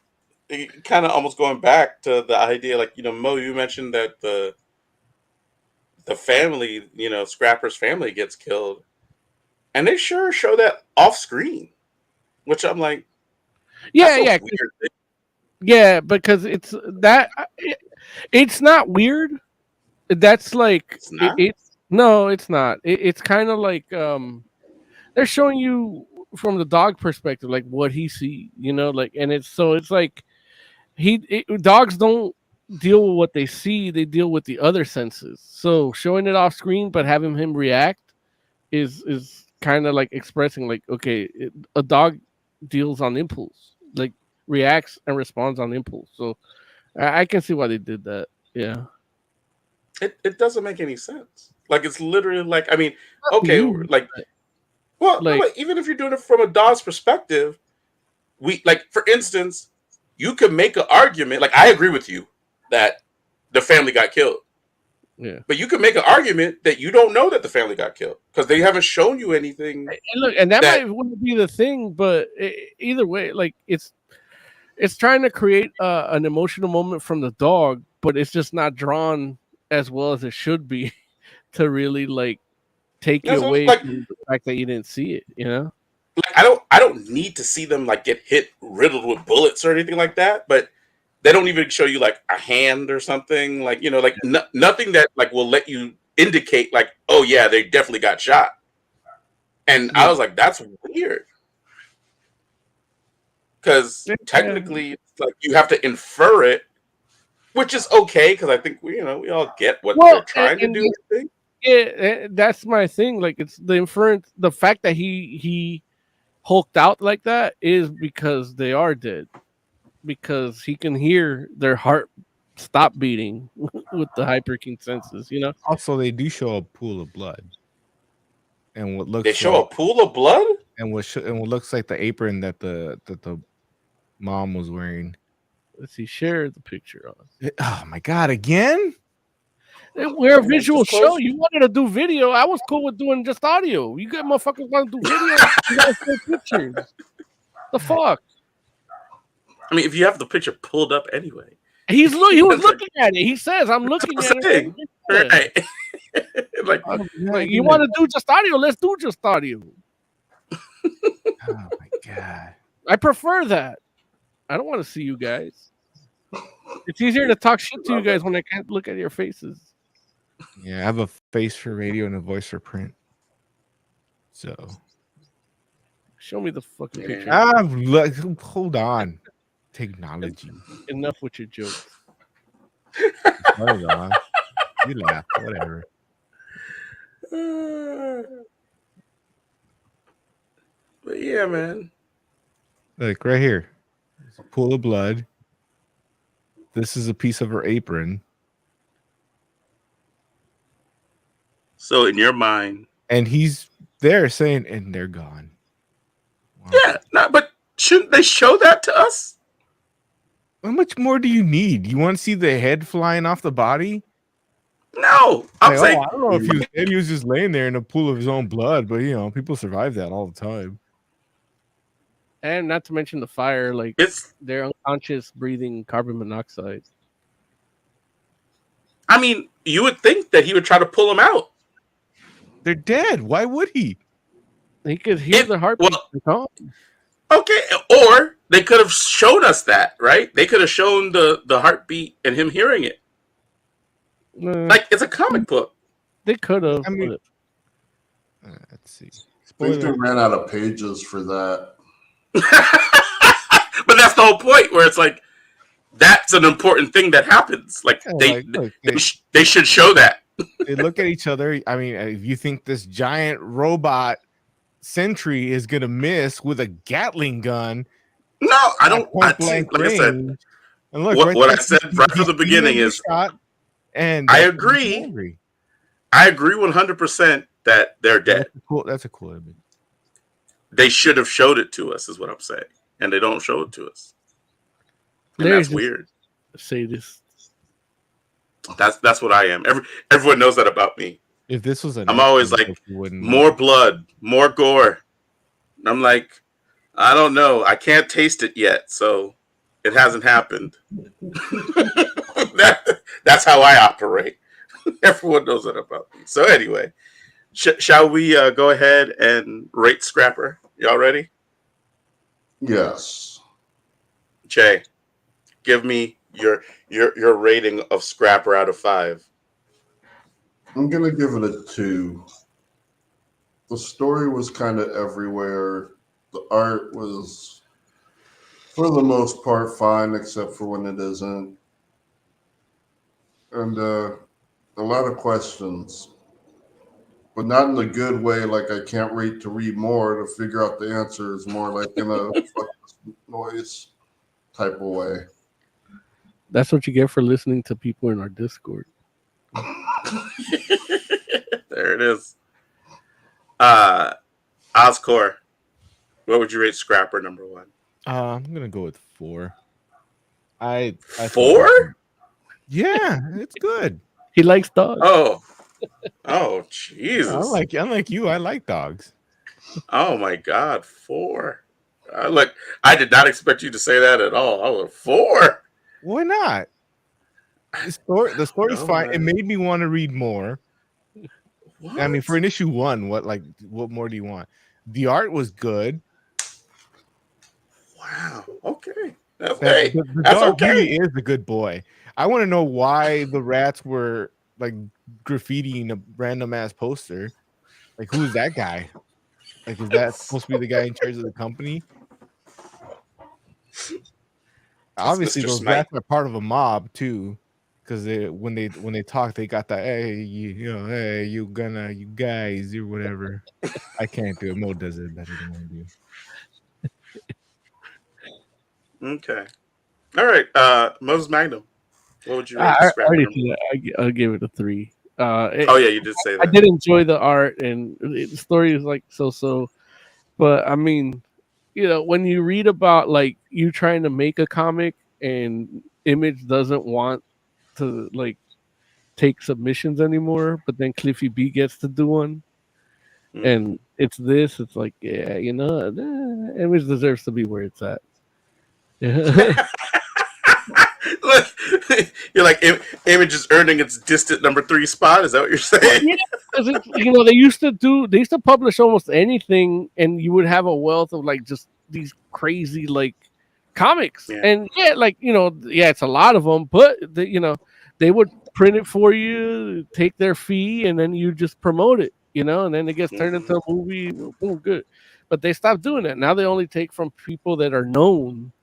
kind of almost going back to the idea, like, Mo, you mentioned that the family, Scrapper's family gets killed, and they sure show that off screen, which I'm like, yeah, weird. Yeah, because it's not weird. That's like no, it's not. It's kind of like they're showing you from the dog perspective, like what he sees, like, and it's like dogs don't deal with what they see; they deal with the other senses. So showing it off screen, but having him react is kind of like expressing, like, okay, a dog deals on impulse, like reacts and responds on impulse. So I can see why they did that. Yeah. It doesn't make any sense. Like, it's literally like, I mean, okay, like, well, like, no, even if you're doing it from a dog's perspective, for instance, you could make an argument. Like, I agree with you that the family got killed. Yeah. But you could make an argument that you don't know that the family got killed because they haven't shown you anything. And look, and that wouldn't be the thing, but either way, like, it's trying to create an emotional moment from the dog, but it's just not drawn as well as it should be to really like take you away from the fact that you didn't see it. Like, I don't need to see them like get hit, riddled with bullets or anything like that, but they don't even show you like a hand or something, like, like nothing that like will let you indicate like, oh yeah, they definitely got shot. And I was like, that's weird. because technically it's like you have to infer it, which is okay because I think we all get what they're trying to do. Yeah, that's my thing. Like, it's the inference. The fact that he hulked out like that is because they are dead. Because he can hear their heart stop beating with the hyperkinsenses, you know. Also, they do show a pool of blood, and what looks they show a pool of blood, and what looks like the apron that the mom was wearing. Let's see, share the picture on. Oh my god, again? We're a visual show. You wanted to do video. I was cool with doing just audio. You got motherfuckers want to do video. You gotta show pictures. The fuck? I mean, if you have the picture pulled up anyway. He was looking at it. He says, I'm looking at it. Right. like, you want to do just audio? Let's do just audio. Oh my god. I prefer that. I don't want to see you guys. It's easier to talk shit to you guys when I can't look at your faces. Yeah, I have a face for radio and a voice for print. So show me the fucking picture. Hold on. Technology. Enough with your jokes. Hold on. You laugh, whatever. But yeah, man. Look right here. There's a pool of blood. This is a piece of her apron. So in your mind, and he's there saying, "And they're gone." Wow. Yeah, but shouldn't they show that to us? How much more do you need? You want to see the head flying off the body? No, I'm saying I don't know if he was just laying there in a pool of his own blood, but people survive that all the time. And not to mention the fire, like they're unconscious, breathing carbon monoxide. I mean, you would think that he would try to pull them out. They're dead. Why would he? He could hear the heartbeat. Okay, or they could have shown us that, right? They could have shown the heartbeat and him hearing it. Like it's a comic book. They could have. I mean, let's see. I think they ran out of pages for that. But that's the whole point, where it's like that's an important thing that happens. Like they should show that. They look at each other. I mean, if you think this giant robot sentry is gonna miss with a Gatling gun, no, I don't. Like I said, and look, what I said right from the beginning is, and I agree. I agree 100% that they're dead. That's a cool image. They should have showed it to us, is what I'm saying, and they don't show it to us. And that's weird. Say this. That's what I am. Everyone knows that about me. If this was I'm always like, more blood, more gore. And I'm like, I don't know. I can't taste it yet, so it hasn't happened. That's how I operate. Everyone knows that about me. So anyway, shall we go ahead and rate Scrapper? Y'all ready? Yes. Jay, give me your rating of Scrapper out of 5. I'm gonna give it a 2. The story was kind of everywhere. The art was, for the most part, fine, except for when it isn't. And a lot of questions, but not in a good way. Like I can't wait to read more to figure out the answers. More like in a fuck this noise type of way. That's what you get for listening to people in our Discord. There it is. Oscor, what would you rate Scrapper number 1? I'm gonna go with 4. I 4? Yeah, it's good. He likes dogs. Oh, Jesus! Unlike you, I like dogs. Oh my God, 4. Look, I did not expect you to say that at all. I was 4. Why not? The story's fine. Man. It made me want to read more. What? I mean, for an issue 1, what more do you want? The art was good. Wow. Okay. Okay. The dog really is a good boy. I want to know why the rats were like graffitiing a random ass poster. Like, who's that guy? Like, is that supposed to be the guy in charge of the company? Obviously, Mr. those Smite. rats are part of a mob too, because when they talk, they got that hey hey you guys or whatever. I can't do it. Mo does it better than I do. Okay. All right. Moses Magnum. What would you rate I Scrapper already number one? said I'll give it a 3. Oh yeah, you did say I that. did enjoy the art and the story is like so, but I mean, when you read about like you trying to make a comic and Image doesn't want to like take submissions anymore, but then Cliffy B gets to do one, and it's like Image deserves to be where it's at. Look, you're like Image is earning its distant number 3 spot. Is that what you're saying? Yeah, because they used to publish almost anything, and you would have a wealth of like just these crazy like comics, and it's a lot of them, but they would print it for you, take their fee, and then you just promote it, and then it gets turned into a movie. Boom, good. But they stopped doing that. Now they only take from people that are known.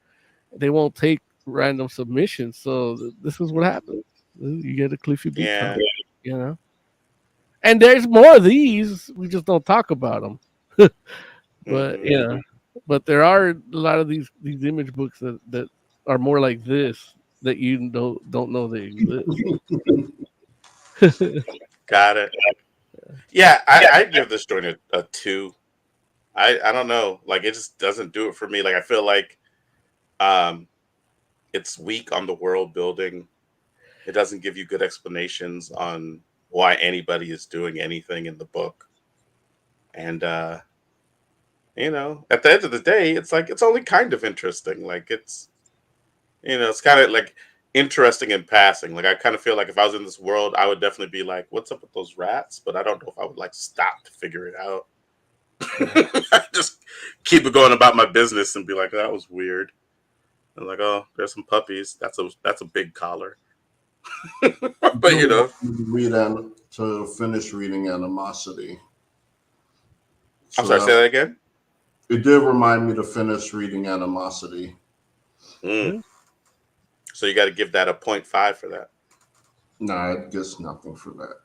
They won't take random submissions. So this is what happens. You get a Cliffy B comic, And there's more of these. We just don't talk about them. But but there are a lot of these Image books that are more like this that you don't know they exist. Got it. Yeah, I give this joint a 2. I don't know. Like it just doesn't do it for me. Like I feel like it's weak on the world building. It doesn't give you good explanations on why anybody is doing anything in the book. And at the end of the day, it's like it's only kind of interesting. Like it's kind of like interesting in passing. Like I kind of feel like if I was in this world, I would definitely be like, what's up with those rats? But I don't know if I would like stop to figure it out. Just keep it going about my business and be like, that was weird. I'm like, oh, there's some puppies. That's a big collar. But to finish reading Animosity. I'm sorry, say that again. It did remind me to finish reading Animosity. So you got to give that a 0.5 for that. No, it gets nothing for that.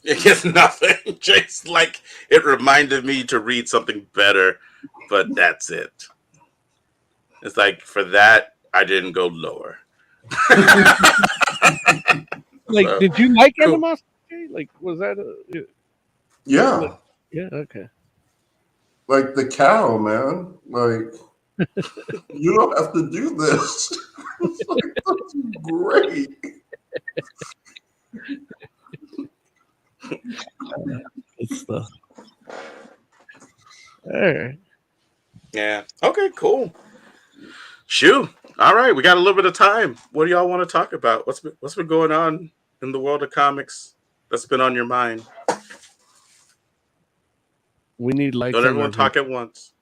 It gets nothing. Just like it reminded me to read something better, but that's it. It's like for that, I didn't go lower. Like, did you like Animosity? Like, was that Yeah. Yeah, okay. Like the cow, man. Like, you don't have to do this. It's like, that's great. Good stuff. All right. Yeah. Okay, cool. Shoo. All right, we got a little bit of time. What do y'all want to talk about? What's been going on in the world of comics that's been on your mind? We need likes. Don't everyone talk at once.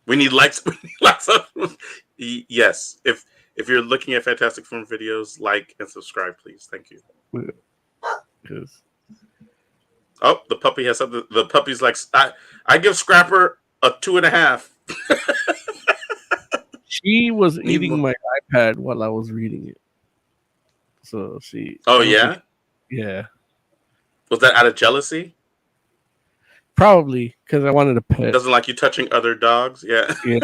We need likes. We need lots of. Yes. If you're looking at Fantastic Film videos, like and subscribe, please. Thank you. Oh, the puppy has something. The puppy's like, I give Scrapper a 2.5. She was eating my iPad while I was reading it. So she. Oh yeah. Yeah. Was that out of jealousy? Probably because I wanted a pet. Doesn't like you touching other dogs. Yeah. Yeah.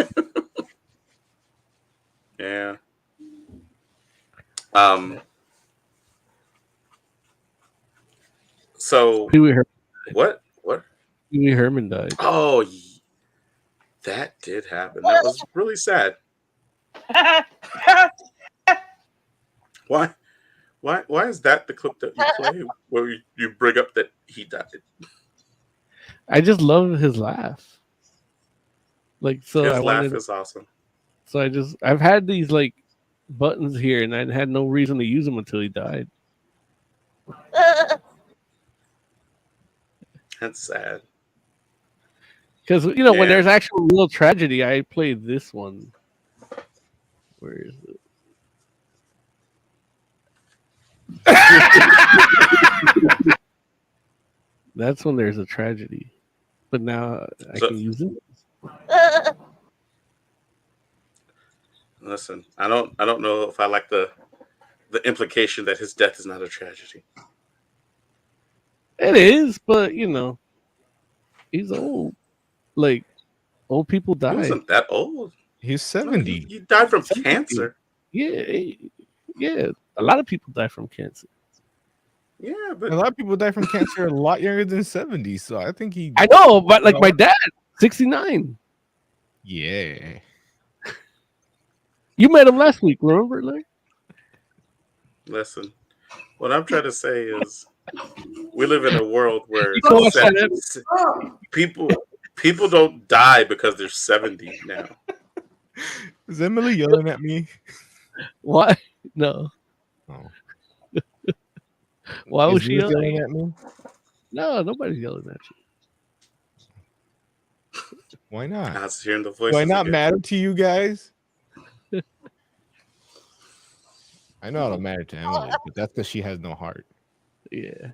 Yeah. So Pee Wee Herman. What? Pee Wee Herman died. Oh, that did happen. That was really sad. Why is that the clip that you play where you bring up that he died? I just love his laugh. Like so, his laugh is awesome. So I've had these like buttons here, and I had no reason to use them until he died. That's sad. Because when there's actual real tragedy, I play this one. Where is it? That's when there's a tragedy. But now I can use it. Listen, I don't know if I like the implication that his death is not a tragedy. It is, but he's old. Like old people He die. wasn't that old. He's No, 70. he died from 70. cancer. Yeah. A lot of people die from cancer. Yeah, A but lot of people die from cancer a lot younger than 70. So I think he. I know, but like my dad, 69. Yeah. You met him last week, remember? Like, listen, what I'm trying to say is, we live in a world where You know what's people don't die because they're 70 now. Is Emily yelling at me? why? No. Oh. Why was Is she Liz yelling? at me? No, nobody's yelling at you. Why I not? was hearing the voices. Do I not again. matter to you guys? I know I don't matter to Emily, but that's because she has no heart. Yeah.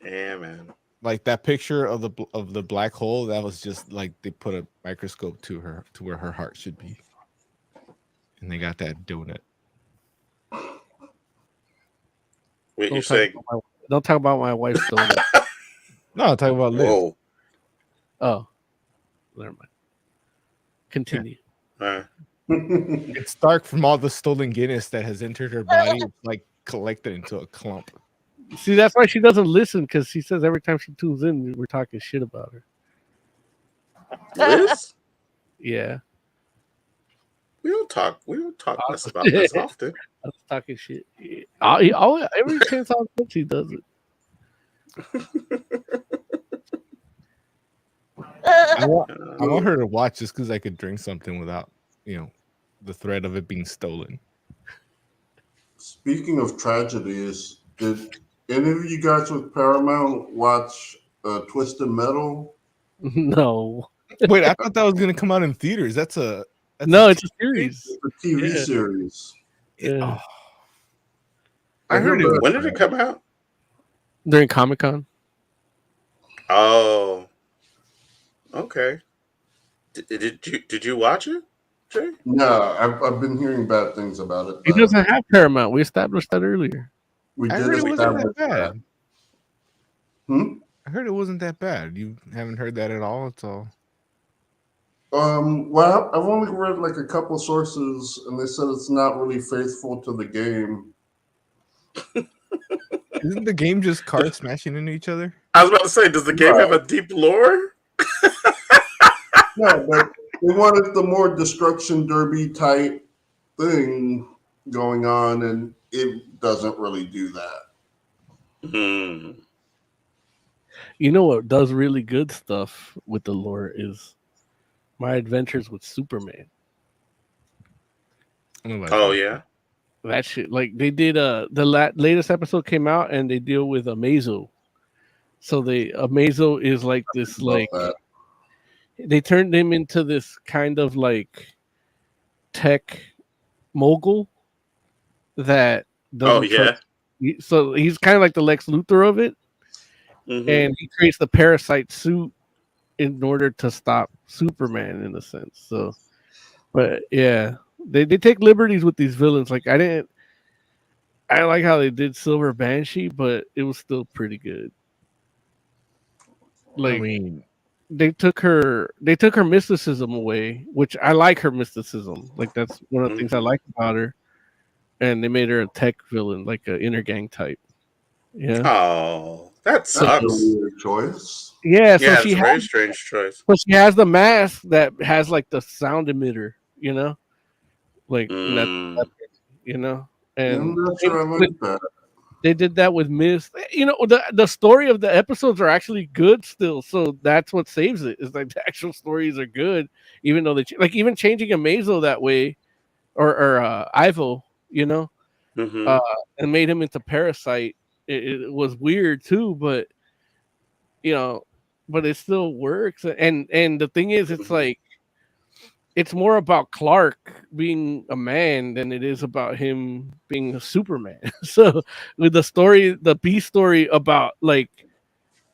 Yeah, man. Like that picture of the black hole, that was just like they put a microscope to where her heart should be, and they got that donut. Wait, you're saying? Don't talk about my wife's donut. No, I'm talking about Liz. Whoa. Oh, never mind. Continue. It's dark from all the stolen Guinness that has entered her body. It's like collected into a clump. See, that's why she doesn't listen, because she says every time she tunes in, we're talking shit about her. Liz? Yeah. We don't talk less about this often. I was talking shit. Every chance I'll get, she does it. I want her to watch just because I could drink something without, the threat of it being stolen. Speaking of tragedies, did any of you guys with Paramount watch Twisted Metal? No. Wait, I thought that was gonna come out in theaters. It's a series. It's a TV series. Yeah. I heard it. When did it come out? During Comic-Con. Oh. Okay. Did you watch it, Jay? No, I've been hearing bad things about it. He doesn't have Paramount. We established that earlier. We I did heard it wasn't that establish bad. that. I heard it wasn't that bad. You haven't heard that at all? It's all. Well, I've only read like a couple sources, and they said it's not really faithful to the game. Isn't the game just cars smashing into each other? I was about to say, does the game have a deep lore? No, but they wanted the more destruction derby type thing going on, and it doesn't really do that. You know what does really good stuff with the lore is My Adventures with Superman. Oh yeah, that shit. Like they did. Latest episode came out, and they deal with Amazo. So Amazo is like this, like they turned him into this kind of like tech mogul that. Oh yeah. So he's kind of like the Lex Luthor of it. Mm-hmm. And he creates the parasite suit in order to stop Superman in a sense. So, but yeah, they take liberties with these villains. Like I like how they did Silver Banshee, but it was still pretty good. Like, I mean, they took her mysticism away, which I like her mysticism. Like that's one of the things I like about her. And they made her a tech villain, like an inner gang type. Yeah. Oh, that sucks. That's a weird choice. Yeah, so it's she a has very strange choice. So she has the mask that has like the sound emitter, like that, and I'm not sure I like that. They did that with Mist. The story of the episodes are actually good still, so that's what saves it. Is like the actual stories are good, even though even changing Amazo that way, or Ivo, and made him into Parasite. It was weird too, but but it still works. And the thing is, it's like it's more about Clark being a man than it is about him being a Superman. So with the B story about like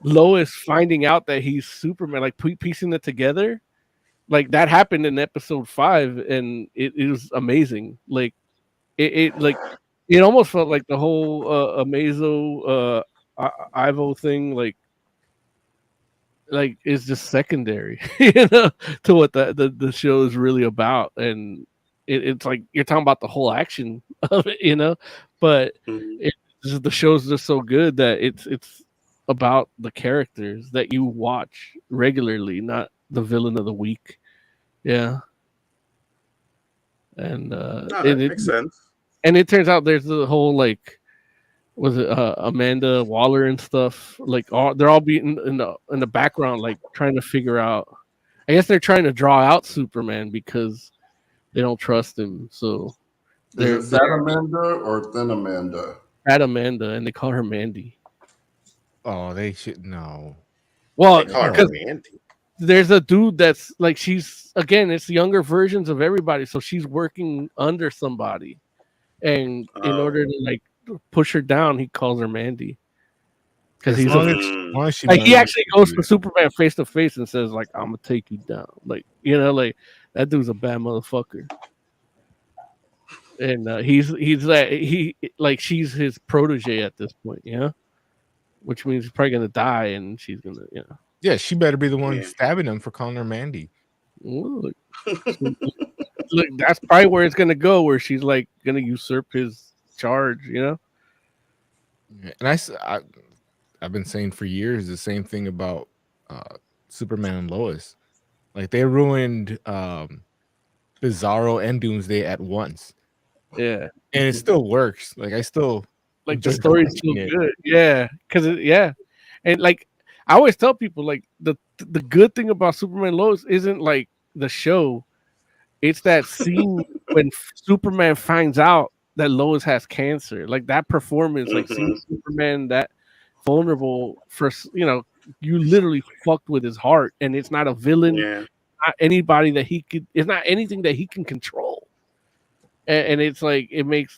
Lois finding out that he's Superman, like piecing it together, like that happened in episode 5, and it was amazing. Like it almost felt like the whole Amazo Ivo thing, like is just secondary, to what the show is really about, and it's like you're talking about the whole action of it, but the show's just so good that it's about the characters that you watch regularly, not the villain of the week. Yeah. And that makes sense. And it turns out there's the whole was it Amanda Waller and stuff, they're all being in the background, like trying to figure out, I guess they're trying to draw out Superman because they don't trust him. So is it Fat Amanda or Thin Amanda? Fat Amanda, and they call her Mandy. Oh, they should know. Well, because there's a dude that's like, she's, again, it's younger versions of everybody, so she's working under somebody, and in order to push her down, he calls her Mandy. Because he's he actually goes to Superman face to face and says, like, I'm gonna take you down. That dude's a bad motherfucker. And she's his protege at this point, which means he's probably gonna die, and she's gonna, Yeah, she better be the one stabbing him for calling her Mandy. Look, that's probably where it's gonna go, where she's like gonna usurp his charge, And I've been saying for years the same thing about Superman and Lois. Like, they ruined Bizarro and Doomsday at once. Yeah, and it still works. Like, I still like the story's still good. Yeah, because and like I always tell people, like the good thing about Superman and Lois isn't like the show; it's that scene when Superman finds out that Lois has cancer. Like that performance, like seeing Superman that vulnerable for you literally fucked with his heart, and it's not a villain, not anybody that it's not anything that he can control. And it's like it makes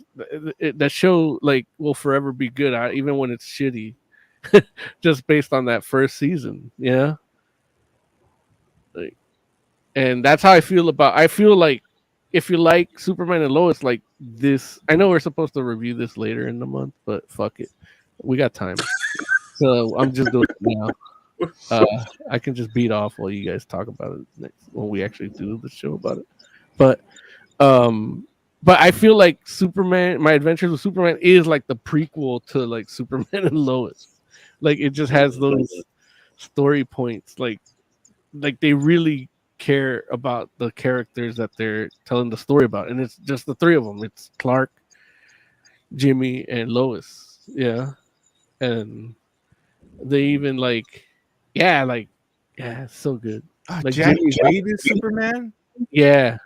that show will forever be good, even when it's shitty, just based on that first season. Yeah, and that's how I feel about. I feel like if you like Superman and Lois like this, I know we're supposed to review this later in the month, but fuck it, we got time. So I'm just doing it now. I can just beat off while you guys talk about it next when we actually do the show about it. But I feel like Superman, My Adventures with Superman, is like the prequel to like Superman and Lois. Like it just has those story points. Like they really care about the characters that they're telling the story about, and it's just the three of them. It's Clark, Jimmy, and Lois. Yeah, and they even it's so good. Like Jack Quaid is Superman. Yeah.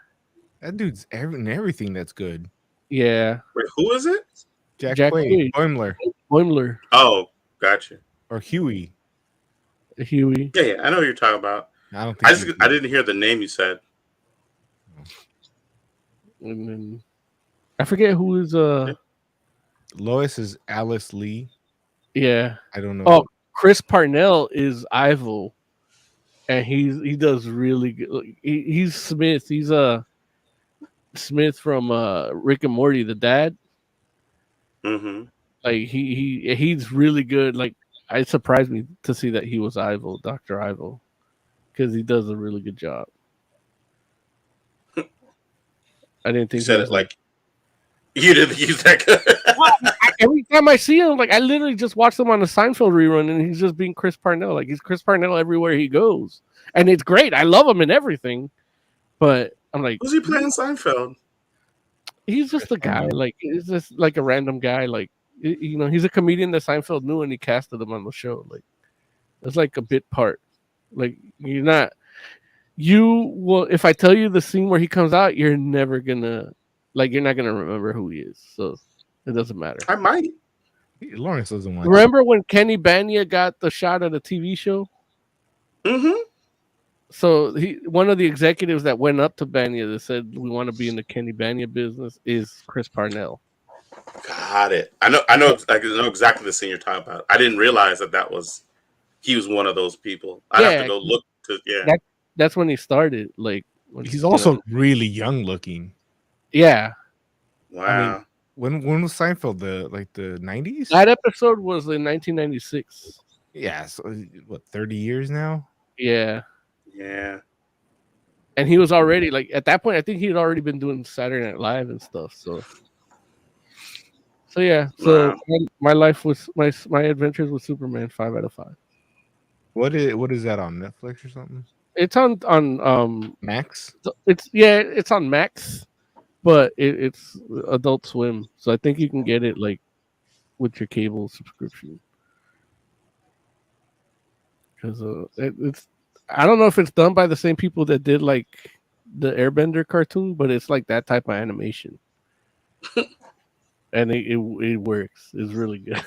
That dude's everything that's good. Yeah. Wait, who is it? Jack Quaid. Boimler. Oh, gotcha. Or Huey. Yeah, I know what you're talking about. I didn't hear the name you said. And then I forget who is Lois is Alice Lee. Yeah. I don't know. Oh, Chris Parnell is Ivo. And he does really good. He's Smith. He's Smith from Rick and Morty, the dad. Mm-hmm. Like he's really good. Like it surprised me to see that he was Ivo, Dr. Ivo, because he does a really good job. I didn't think you said it like you didn't use that good. Every time I see him, I literally just watch him on the Seinfeld rerun, and he's just being Chris Parnell. Like he's Chris Parnell everywhere he goes, and it's great. I love him in everything, but I'm like, who's he playing Seinfeld? He's just a guy. Like he's just like a random guy. Like he's a comedian that Seinfeld knew, and he casted him on the show. Like it's like a bit part. Like if I tell you the scene where he comes out, you're not gonna remember who he is. So it doesn't matter. I might. Lawrence doesn't want. Remember when Kenny Bania got the shot at a TV show? Mm-hmm. So one of the executives that went up to Bania that said, "We want to be in the Kenny Bania business," is Chris Parnell. Got it. I know exactly the scene you're talking about. I didn't realize that he was one of those people. I have to go look to. Yeah. that's when he started. Like he's also really young looking. Yeah. Wow. I mean, when was Seinfeld? The 90s? That episode was in 1996. Yeah, so what, 30 years now? Yeah. Yeah. And he was already like at that point. I think he had already been doing Saturday Night Live and stuff. So yeah. So Wow. my life was my adventures with Superman 5 out of 5. What is that on Netflix or something? It's on Max. It's on Max, but it's Adult Swim. So I think you can get it like with your cable subscription. Because it's I don't know if it's done by the same people that did like the Airbender cartoon, but it's like that type of animation, and it works. It's really good.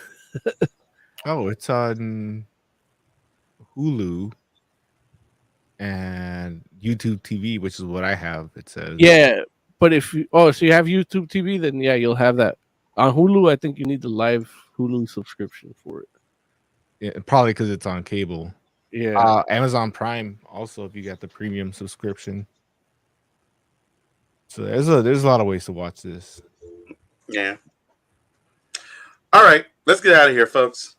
Oh, it's on Hulu and YouTube TV, which is what I have. It says Yeah, but if you so you have YouTube TV, then yeah, you'll have that on Hulu. I think you need the live Hulu subscription for it. Yeah, probably because it's on cable. Yeah. Amazon Prime also if you got the premium subscription. So there's a lot of ways to watch this. Yeah. All right, let's get out of here, folks.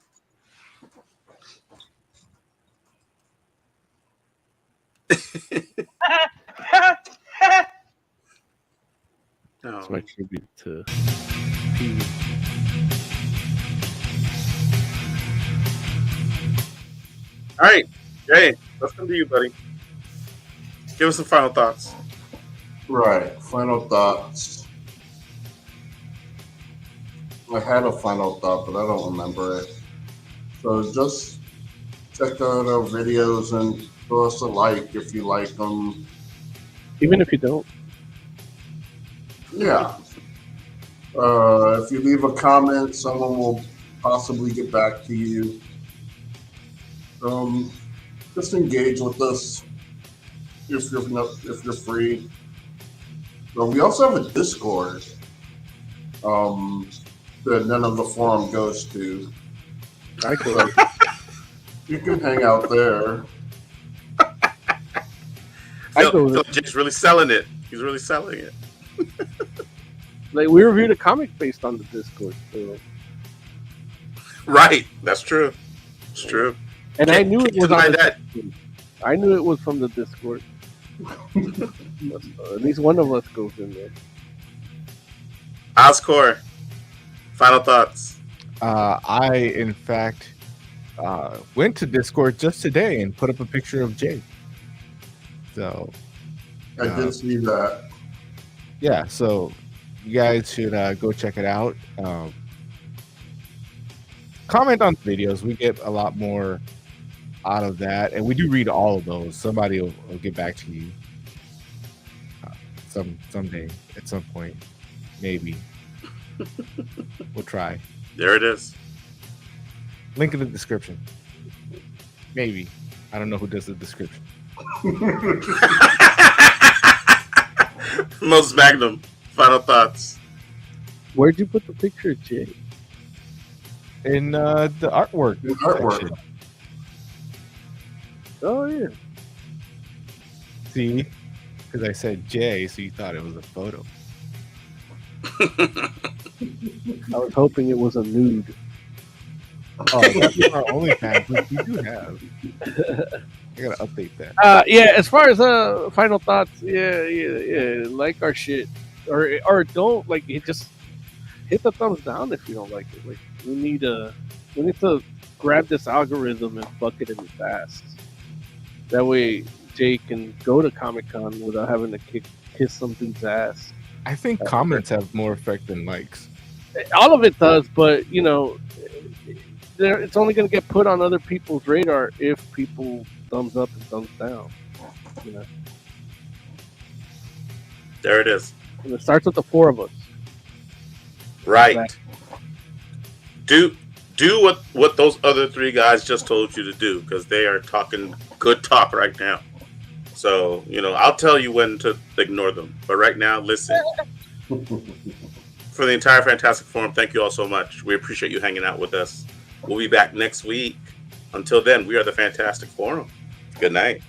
That's my tribute to. All right, Jay, let's come to you, buddy. Give us some final thoughts. Right, final thoughts. I had a final thought, but I don't remember it. So just check out our videos and throw us a like if you like them. Even if you don't. Yeah. If you leave a comment, someone will possibly get back to you. Just engage with us if you're free. We also have a Discord that none of the forum goes to. So you can hang out there. I feel like Jay's really selling it. He's really selling it. Like we reviewed a comic based on the Discord. So. Right, that's true. It's true. And I knew it was on that. I knew it was from the Discord. At least one of us goes in there. Oscore, final thoughts. I in fact went to Discord just today and put up a picture of Jay. So I did see that. Yeah, so you guys should go check it out. Comment on the videos. We get a lot more out of that, and we do read all of those. Somebody will get back to you someday at some point, maybe. We'll try. There it is. Link in the description. Maybe. I don't know who does the description. Most Magnum, final thoughts. Where'd you put the picture of Jay? In the artwork. The artwork. Section. Oh yeah. See, because I said Jay, so you thought it was a photo. I was hoping it was a nude. Oh, that's our OnlyFans, which we do have. I gotta update that. Yeah. As far as final thoughts, yeah. Like our shit, or don't like it. Just hit the thumbs down if you don't like it. Like we need to grab this algorithm and fuck it in fast. That way, Jay can go to Comic-Con without having to kiss some dude's ass. I think comments have more effect than likes. All of it does, but you know, it's only going to get put on other people's radar if people thumbs up and thumbs down. You know, there it is. And it starts with the four of us. Right. Exactly. Do what those other three guys just told you to do, because they are talking good talk right now. So, you know, I'll tell you when to ignore them. But right now, listen. For the entire Fantastic Forum, thank you all so much. We appreciate you hanging out with us. We'll be back next week. Until then, we are the Fantastic Forum. Good night.